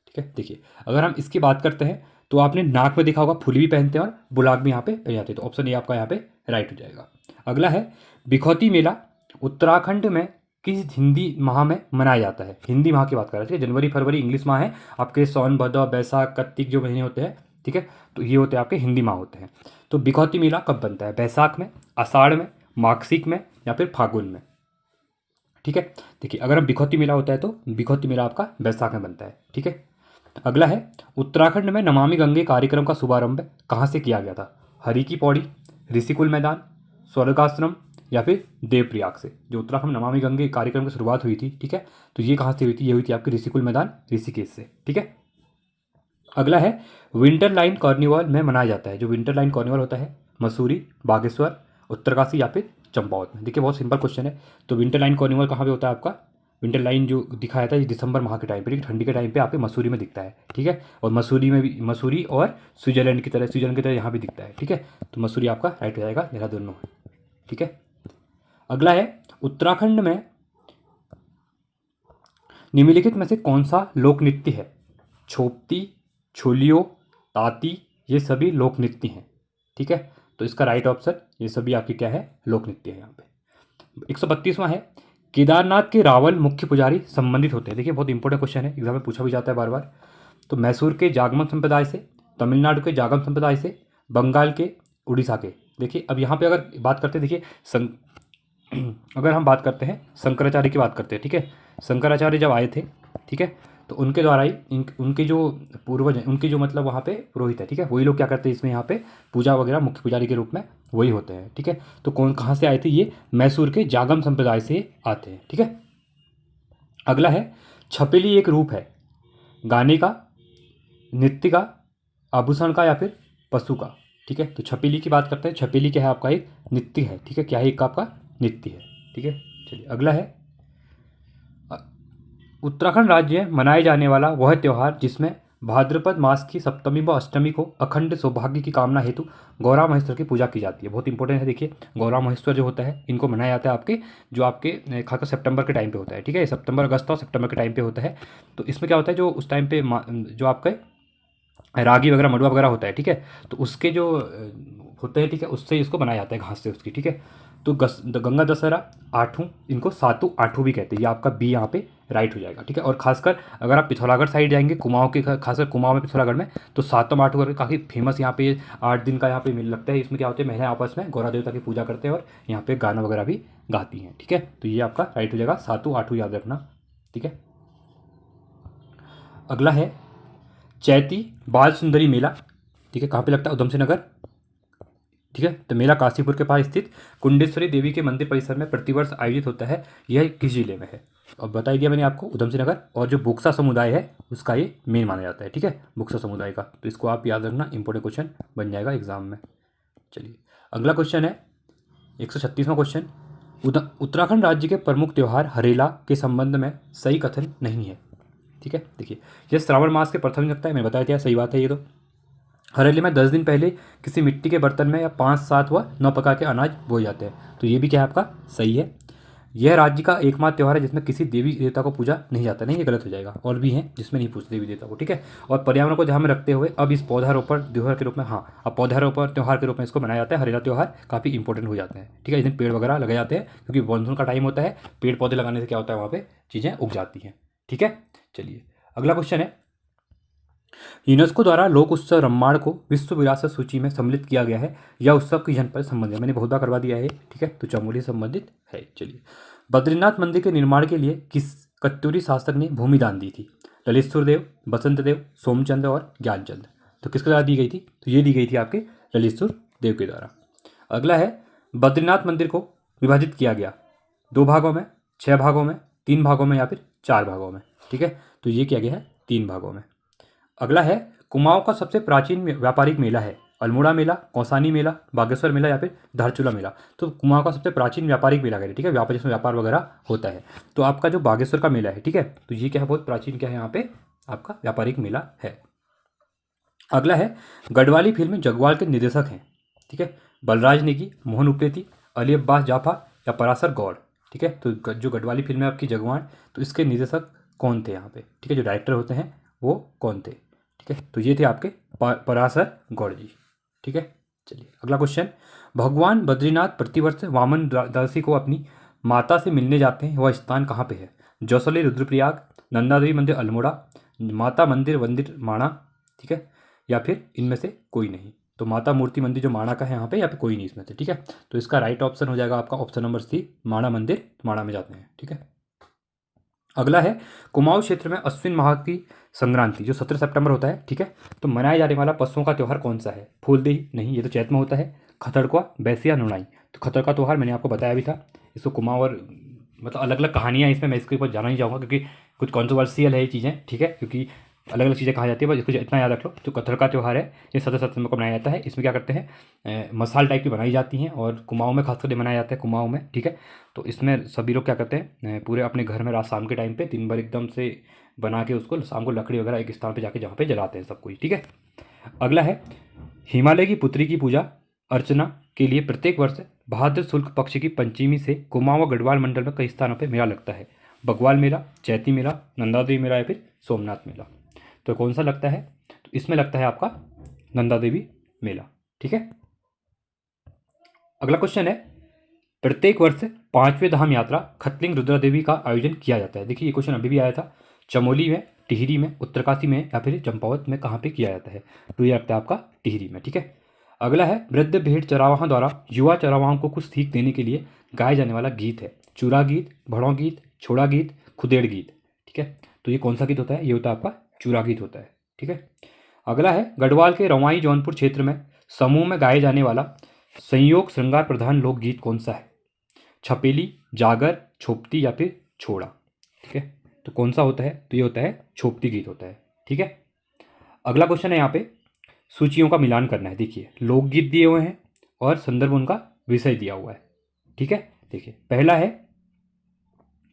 ठीक है, देखिए अगर हम इसकी बात करते हैं तो आपने नाक में देखा होगा, फूली भी पहनते हैं और बुलाक भी यहाँ पे पहन जाते हैं, तो ऑप्शन ए आपका यहाँ पे राइट हो जाएगा। अगला है, बिखौती मेला उत्तराखंड में किस हिंदी माह में मनाया जाता है, हिंदी माह की बात कर रहे थे, जनवरी फरवरी इंग्लिश माह है, आपके सौन भदौ बैसाख कार्तिक जो महीने होते हैं ठीक है। तो ये होते हैं आपके हिंदी माह होते हैं। तो बिखौती मेला कब बनता है? बैसाख में, आषाढ़ में, माघसिक में या फिर फागुन में, ठीक है। देखिए अगर हम बिखौती मेला होता है तो बिखौती मेला आपका बैसाख में बनता है, ठीक है। अगला है उत्तराखंड में नमामि गंगे कार्यक्रम का शुभारंभ कहाँ से किया गया था? हरि की पौड़ी, ऋषिकुल मैदान, स्वर्गाश्रम या फिर देवप्रयाग से। जो उत्तराखंड में नमामि गंगे कार्यक्रम की शुरुआत हुई थी, ठीक है, तो ये कहाँ से हुई थी? ये हुई थी आपकी ऋषिकुल मैदान, ऋषिकेश से, ठीक है। अगला है विंटर लाइन कार्निवल में मनाया जाता है। जो विंटर लाइन कार्निवल होता है मसूरी, बागेश्वर, उत्तरकाशी या फिर चंपावत में। देखिए बहुत सिंपल क्वेश्चन है। तो विंटर लाइन कार्निवल कहाँ पे होता है आपका? विंटर लाइन जो दिखाया था ये दिसंबर माह के टाइम पे, ठंडी के टाइम पे आपके मसूरी में दिखता है, ठीक है। और मसूरी में भी, मसूरी और स्विट्जरलैंड की तरह यहाँ भी दिखता है, ठीक है। तो मसूरी आपका राइट हो जाएगा, देहरादून में, ठीक है। अगला है उत्तराखंड में निम्नलिखित में से कौन सा लोक नृत्य है? छोपती, छोलियो, ताती, ये सभी लोक नृत्य हैं, ठीक है। तो इसका राइट ऑप्शन ये सभी आपके क्या है? लोक नृत्य है। यहाँ पे 132वां है केदारनाथ के रावल मुख्य पुजारी संबंधित होते हैं। देखिए बहुत इंपॉर्टेंट क्वेश्चन है, एग्जाम में पूछा भी जाता है बार बार। तो मैसूर के जागमन संप्रदाय से, तमिलनाडु के जागम संप्रदाय से, बंगाल के, उड़ीसा के। देखिए अब यहाँ पे अगर बात करते हैं, देखिए अगर हम बात करते हैं शंकराचार्य की बात करते हैं, ठीक है। शंकराचार्य जब आए थे, ठीक है, तो उनके द्वारा ही उनके जो पूर्वज हैं, उनके जो मतलब वहाँ पे पुरोहित है, ठीक है, वही लोग क्या करते हैं इसमें यहाँ पे पूजा वगैरह मुख्य पुजारी के रूप में वही होते हैं, ठीक है। तो कौन कहाँ से आए थे? ये मैसूर के जागम संप्रदाय से आते हैं, ठीक है। अगला है छपेली एक रूप है गाने का, नृत्य का, आभूषण का या फिर पशु का, ठीक है। तो छपेली की बात करते हैं। छपेली क्या है? आपका एक नृत्य है, ठीक है। क्या है? एक आपका नृत्य है, ठीक है। चलिए अगला है उत्तराखंड राज्य में मनाए जाने वाला वह त्यौहार जिसमें भाद्रपद मास की सप्तमी व अष्टमी को अखंड सौभाग्य की कामना हेतु गौरा महेश्वर की पूजा की जाती है। बहुत इंपॉर्टेंट है। देखिए गौरा महेश्वर जो होता है इनको मनाया जाता है आपके जो आपके खासकर सितंबर के टाइम पे होता है, ठीक है। सितंबर, अगस्त और सितंबर के टाइम पे होता है। तो इसमें क्या होता है, जो उस टाइम पे जो आपके रागी वगैरह, मडुआ वगैरह होता है, ठीक है। तो उसके जो होते हैं, ठीक है, उससे इसको बनाया जाता है, घास से उसकी, ठीक है। तो गंगा दशहरा, आठू, इनको सातू आठू भी कहते हैं। ये आपका बी यहाँ पे राइट हो जाएगा, ठीक है। और खासकर अगर आप पिथौरागढ़ साइड जाएंगे, कुमाऊँ के, खासकर कुमाऊँ में, पिथौरागढ़ में, तो सातम आठू करके काफ़ी फेमस यहाँ पे 8 दिन का यहाँ पे मेला लगता है। इसमें क्या होता है, महिलाएं आपस में गौरा देवता की पूजा करते हैं और यहाँ पे गाना वगैरह भी गाती हैं, ठीक है। तो ये आपका राइट हो जाएगा, सातू आठू याद रखना, ठीक है। अगला है चैती बाल सुंदरी मेला, ठीक है। कहाँ पे लगता है? उधम सिंह नगर, ठीक है। तो मेला काशीपुर के पास स्थित कुंडेश्वरी देवी के मंदिर परिसर में प्रतिवर्ष आयोजित होता है। यह किस जिले में है? और बता दिया मैंने आपको, उधम सिंह नगर। और जो बुक्सा समुदाय है उसका ये मेन माना जाता है, ठीक है, बुक्सा समुदाय का। तो इसको आप याद रखना, इंपॉर्टेंट क्वेश्चन बन जाएगा एग्जाम में। चलिए अगला क्वेश्चन है 136वां क्वेश्चन। उत्तराखंड राज्य के प्रमुख त्यौहार हरेला के संबंध में सही कथन नहीं है, ठीक है। देखिए यह श्रावण मास के प्रथम दिन लगता है, मैंने बताया था, सही बात है ये। तो हरेले में 10 दिन पहले किसी मिट्टी के बर्तन में या 5, 7 व 9 प्रकार के अनाज बोए जाते हैं। तो ये भी क्या है आपका? सही है। यह राज्य का एकमात्र त्यौहार है जिसमें किसी देवी देवता को पूजा नहीं जाता। नहीं, ये गलत हो जाएगा। और भी हैं जिसमें नहीं पूछते देवी देवता को, ठीक है। और पर्यावरण को ध्यान में रखते हुए अब इस पौधारोपण त्यौहार के रूप में, हाँ, अब पौधारोपण त्यौहार के रूप में इसको मनाया जाता है। हरेला त्यौहार काफ़ी इंपॉर्टेंट हो जाते हैं, ठीक है। इस दिन पेड़ वगैरह लगाए जाते हैं क्योंकि मानसून का टाइम होता है। पेड़ पौधे लगाने से क्या होता है, वहाँ पर चीज़ें उग जाती हैं, ठीक है। चलिए अगला क्वेश्चन है यूनेस्को द्वारा लोक उत्सव रम्माण को विश्व विरासत सूची में सम्मिलित किया गया है। यह उत्सव किस जनपद से संबंधित है? मैंने बहुत बार करवा दिया है, ठीक है। तो चमोली से संबंधित है। चलिए बद्रीनाथ मंदिर के निर्माण के लिए किस कत्यूरी शासक ने भूमि दान दी थी? ललितसुर देव, बसंत देव, सोमचंद और ज्ञानचंद। तो किसके द्वारा दी गई थी? तो ये दी गई थी आपके ललितसुर देव के द्वारा। अगला है बद्रीनाथ मंदिर को विभाजित किया गया 2 भागों में, 6 भागों में, 3 भागों में या फिर 4 भागों में, ठीक है। तो ये किया गया है 3 भागों में। अगला है कुमाऊं का सबसे प्राचीन व्यापारिक मेला है अल्मोड़ा मेला, कौसानी मेला, बागेश्वर मेला या फिर धारचूला मेला। तो कुमाऊं का सबसे प्राचीन व्यापारिक मेला है, ठीक है, व्यापार जिसमें व्यापार वगैरह होता है। तो आपका जो बागेश्वर का मेला है, ठीक है, तो ये क्या है, बहुत प्राचीन क्या है, यहाँ पे आपका व्यापारिक मेला है। अगला है गढ़वाली फिल्म जगवाल के निर्देशक हैं, ठीक है, बलराज नेगी, मोहन उप्रेती, अली अब्बास जाफर या पराशर गौड़, ठीक है। तो जो गढ़वाली फिल्म है आपकी जगवान, तो इसके निर्देशक कौन थे यहाँ पे, ठीक है, जो डायरेक्टर होते हैं वो कौन थे, ठीक है। तो ये थे आपके पराशर गौड़ जी, ठीक है। चलिए अगला क्वेश्चन, भगवान बद्रीनाथ प्रतिवर्ष वामन द्वादशी को अपनी माता से मिलने जाते हैं, वह स्थान कहाँ पे है? जौसली रुद्रप्रयाग, नंदा देवी मंदिर अल्मोड़ा, माता मंदिर माणा, ठीक है, या फिर इनमें से कोई नहीं। तो माता मूर्ति मंदिर जो माणा का है यहाँ पे, या फिर कोई नहीं इसमें से, ठीक है। तो इसका राइट ऑप्शन हो जाएगा आपका ऑप्शन नंबर सी, माणा मंदिर, माणा में जाते हैं, ठीक है। अगला है कुमाऊं क्षेत्र में अश्विन माह की संक्रांति जो 17 सितंबर होता है, ठीक है, तो मनाया जाने वाला पशुओं का त्यौहार कौन सा है? फूलदेही नहीं, ये तो चैत में होता है। खतड़कुआ, बैसिया, नुनाई। तो खतर का त्यौहार मैंने आपको बताया भी था। इसको कुमाऊं और मतलब अलग अलग कहानियाँ इसमें, मैं इसके ऊपर जाना नहीं चाहूँगा क्योंकि कुछ कॉन्ट्रोवर्सियल है ये चीज़ें, ठीक है, क्योंकि अलग अलग चीज़ें कहा जाती है, बस इसको इतना याद रख लो। जो कथर का त्यौहार है ये 17 सितंबर को मनाया जाता है। इसमें क्या करते हैं, मसाल टाइप की बनाई जाती हैं और कुमाऊं में खासकर मनाया जाता है, कुमाऊं में, ठीक है। तो इसमें सभी लोग क्या करते हैं, पूरे अपने घर में रात शाम के टाइम पे दिन भर एकदम से बना के उसको शाम को लकड़ी वगैरह एक स्थान पे जाके जहाँ पे जलाते हैं सब कुछ, ठीक है। अगला है हिमालय की पुत्री की पूजा अर्चना के लिए प्रत्येक वर्ष भाद्र शुक्ल पक्ष की पंचमी से कुमाऊं व गढ़वाल मंडल में कई स्थानों पर मेला लगता है। बग्वाल मेला, चैती मेला, नंदादेवी मेला या फिर सोमनाथ मेला। तो कौन सा लगता है? तो इसमें लगता है आपका नंदादेवी मेला, ठीक है। अगला क्वेश्चन है प्रत्येक वर्ष 5वें धाम यात्रा खतलिंग रुद्रा देवी का आयोजन किया जाता है। देखिए ये क्वेश्चन अभी भी आया था। चमोली में, टिहरी में, उत्तरकाशी में या फिर चंपावत में कहाँ पे किया जाता है? तो ये लगता है आपका टिहरी में, ठीक है। अगला है वृद्ध भेड़ चरावाहों द्वारा युवा चरावाहों को कुछ सीख देने के लिए गाए जाने वाला गीत है। चूरा गीत, भड़ों गीत, छोड़ा गीत, खुदेड़ गीत, ठीक है। तो ये कौन सा गीत होता है? ये होता है आपका चूरा गीत होता है, ठीक है। अगला है गढ़वाल के रवाई जौनपुर क्षेत्र में समूह में गाए जाने वाला संयोग श्रृंगार प्रधान लोकगीत कौन सा है? छपेली, जागर, छोपती या फिर छोड़ा, ठीक है। तो कौन सा होता है? तो ये होता है छोपती गीत होता है, ठीक है। अगला क्वेश्चन है यहाँ पे सूचियों का मिलान करना है। देखिए लोकगीत दिए हुए हैं और संदर्भ उनका विषय दिया हुआ है, ठीक है। देखिए पहला है,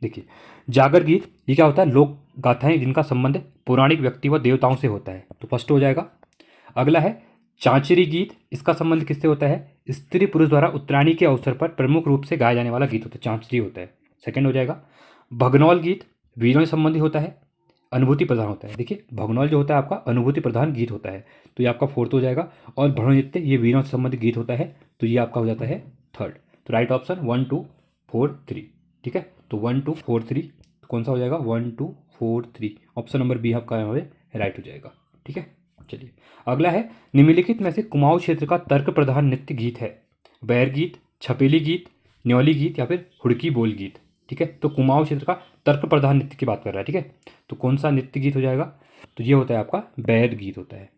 देखिए जागर गीत, ये क्या होता है? लोक गाथाएं जिनका संबंध पौराणिक व्यक्ति व देवताओं से होता है, तो फर्स्ट हो जाएगा। अगला है चांचरी गीत, इसका संबंध किससे होता है? स्त्री पुरुष द्वारा उत्तरायणी के अवसर पर प्रमुख रूप से गाया जाने वाला गीत होता है, चांचरी होता है, सेकंड हो जाएगा। भगनौल गीत वीरों से संबंधी होता है, अनुभूति प्रधान होता है। देखिए भगनौल जो होता है आपका अनुभूति प्रधान गीत होता है, तो ये आपका फोर्थ हो जाएगा। और भ्रमण नृत्य ये वीरों से संबंधित गीत होता है, तो ये आपका हो जाता है थर्ड। तो राइट ऑप्शन 1 2 4 3, ठीक है। तो 1 2 4 3 कौन सा हो जाएगा? 1 2 4 3, ऑप्शन नंबर बी आपका यहाँ पे राइट हो जाएगा, ठीक है। चलिए अगला है निम्नलिखित में से कुमाऊं क्षेत्र का तर्क प्रधान नृत्य गीत है। बैर गीत, छपेली गीत, न्यौली गीत या फिर हुड़की बोल गीत, ठीक है। तो कुमाऊं क्षेत्र का तर्क प्रधान नृत्य की बात कर रहा है, ठीक है। तो कौन सा नृत्य गीत हो जाएगा? तो ये होता है आपका बैर गीत होता है।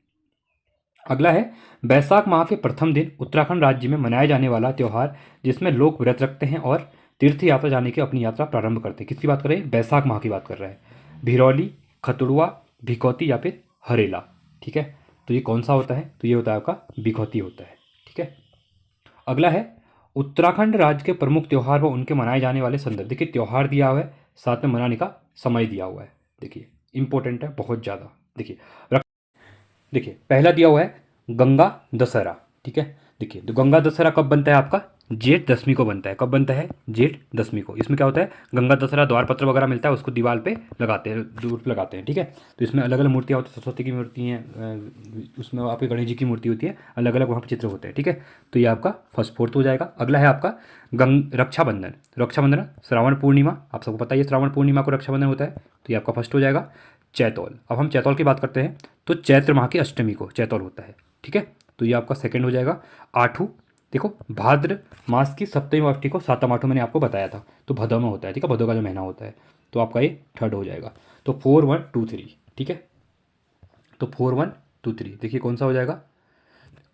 अगला है बैसाख माह के प्रथम दिन उत्तराखंड राज्य में मनाया जाने वाला त्यौहार जिसमें लोग व्रत रखते हैं और तीर्थ यात्रा जाने की अपनी यात्रा प्रारंभ करते हैं। किसकी बात कर रहे हैं? बैसाख माह की बात कर रहा है। भिरौली, खतुड़वा, भिखौती या फिर हरेला, ठीक है। तो ये कौन सा होता है? तो ये होता है आपका भिखौती होता है, ठीक है। अगला है उत्तराखंड राज्य के प्रमुख त्यौहार व उनके मनाए जाने वाले संदर्भ। देखिए त्यौहार दिया हुआ है, साथ में मनाने का समय दिया हुआ है। देखिए इंपॉर्टेंट है बहुत ज़्यादा। देखिए पहला दिया हुआ है गंगा दशहरा, ठीक है। देखिए तो गंगा दशहरा कब बनता है आपका? जेठ दशमी को बनता है। कब बनता है? जेठ दशमी को। इसमें क्या होता है? गंगा दशहरा द्वार पत्र वगैरह मिलता है, उसको दीवार पे लगाते हैं, दूर पे लगाते हैं, ठीक है। तो इसमें अलग अलग मूर्तियाँ होती हैं, सरस्वती की मूर्ति हैं, उसमें आपके गणेश जी की मूर्ति होती है, अलग अलग वहाँ पर चित्र होते हैं, ठीक है। तो ये आपका फर्स्ट फोर्थ हो जाएगा। अगला है आपका रक्षाबंधन। रक्षाबंधन श्रावण पूर्णिमा, आप सबको पता ही है श्रावण पूर्णिमा को रक्षाबंधन होता है, तो ये आपका फर्स्ट हो जाएगा। चैतौल, अब हम चैतौल की बात करते हैं, तो चैत्र माह की अष्टमी को चैतौल होता है, ठीक है। तो ये आपका सेकंड हो जाएगा। आठू, देखो भाद्र मास की सप्तमी अष्टमी को सातम आठू मैंने आपको बताया था, तो भदौ में होता है, ठीक है, भदौ का जो महीना होता है, तो आपका ये थर्ड हो जाएगा। तो 4 1 2 3, ठीक है। तो 4 1 2 3, देखिए कौन सा हो जाएगा?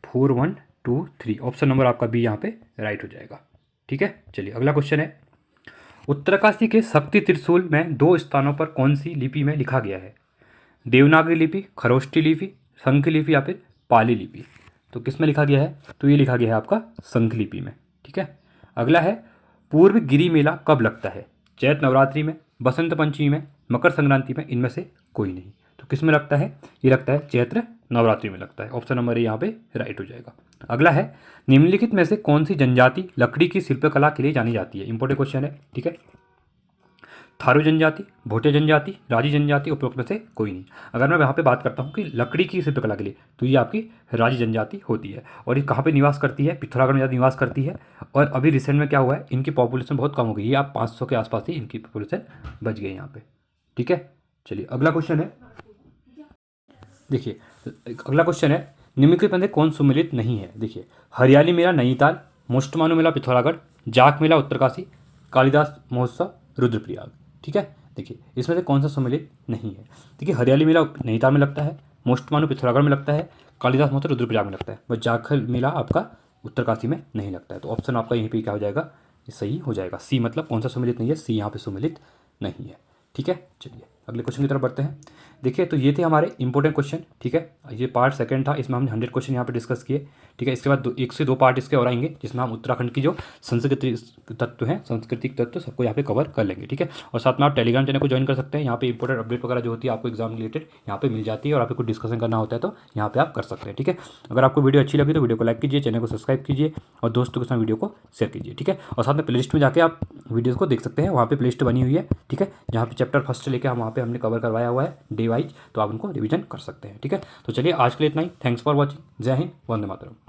4 1 2 3, ऑप्शन नंबर आपका बी यहाँ पे राइट हो जाएगा, ठीक है। चलिए अगला क्वेश्चन है उत्तरकाशी के शक्ति त्रिशूल में 2 स्थानों पर कौन सी लिपि में लिखा गया है? देवनागरी लिपि, खरोष्टी लिपि, शंख लिपि या फिर पाली लिपि। तो किस में लिखा गया है? तो ये लिखा गया है आपका शंख लिपि में, ठीक है। अगला है पूर्व गिरी मेला कब लगता है? चैत नवरात्रि में, बसंत पंचमी में, मकर संक्रांति में, इनमें से कोई नहीं। तो किस में लगता है? ये लगता है चैत्र नवरात्रि में लगता है, ऑप्शन नंबर ए यहाँ पे राइट हो जाएगा। अगला है निम्नलिखित में से कौन सी जनजाति लकड़ी की शिल्पकला के लिए जानी जाती है? इंपॉर्टेंट क्वेश्चन है, ठीक है। थारू जनजाति, भोटे जनजाति, राजी जनजाति, उपरोक्त में से कोई नहीं। अगर मैं यहाँ पे बात करता हूँ कि लकड़ी की शिल्पकला के लिए, तो ये आपकी राजी जनजाति होती है। और ये कहाँ पे निवास करती है? पिथौरागढ़ में ज़्यादा निवास करती है। और अभी रिसेंट में क्या हुआ है, इनकी पॉपुलेशन बहुत कम हो गई है, आप 500 के आसपास ही इनकी पॉपुलेशन बच गई यहाँ पे, ठीक है। चलिए अगला क्वेश्चन है देखिए अगला क्वेश्चन है, निम्नलिखित में से कौन सुमेलित नहीं है। देखिए हरियाली मेला नैनीताल, मोस्टमानू मेला पिथौरागढ़, जाख मेला उत्तरकाशी, कालिदास महोत्सव रुद्रप्रयाग। ठीक है, देखिए इसमें से कौन सा सम्मिलित नहीं है। देखिए हरियाली मेला नैनीताल में लगता है, मोस्टमानू पिथौरागढ़ में लगता है, कालिदास महोत्सव रुद्रप्रयाग में लगता है, बस जाख मेला आपका उत्तरकाशी में नहीं लगता है। तो ऑप्शन आपका यहीं पे क्या हो जाएगा, ये सही हो जाएगा। सी मतलब कौन सा सम्मिलित नहीं है, सी यहाँ पे सम्मिलित नहीं है। ठीक है, चलिए अगले क्वेश्चन की तरफ बढ़ते हैं। देखिए तो ये थे हमारे इंपॉर्टेंट क्वेश्चन। ठीक है, ये पार्ट सेकंड था, इसमें हमने 100 क्वेश्चन यहाँ पे डिस्कस किए। ठीक है, इसके बाद 1 से 2 पार्ट इसके और आएंगे, जिसमें हम उत्तराखंड की जो सांस्कृतिक तत्व हैं, सांस्कृतिक तत्व सबको यहाँ पे कवर कर लेंगे। ठीक है, और साथ में आप टेलीग्राम चैनल को ज्वाइन कर सकते हैं। यहाँ पे इंपॉर्टेंट अपडेट वगैरह जो होती है आपको एग्जाम रिलेटेड यहाँ पे मिल जाती है, और आपको कुछ डिस्कशन करना होता है तो यहाँ पे आप कर सकते हैं। ठीक है, अगर आपको वीडियो अच्छी लगी तो वीडियो को लाइक कीजिए, चैनल को सब्सक्राइब कीजिए और दोस्तों के साथ वीडियो को शेयर कीजिए। ठीक है, और साथ में प्लेलिस्ट में जाके आप वीडियोज़ को देख सकते हैं, वहाँ पे प्लेलिस्ट बनी हुई है। ठीक है, जहाँ पे चैप्टर फर्स्ट से लेकर वहाँ पे हमने कवर करवाया हुआ है डे वाइज, तो आप उनको रिवीजन कर सकते हैं। ठीक है, तो चलिए आज के लिए इतना ही। Thanks for watching. जय हिंद, वंदे मातरम।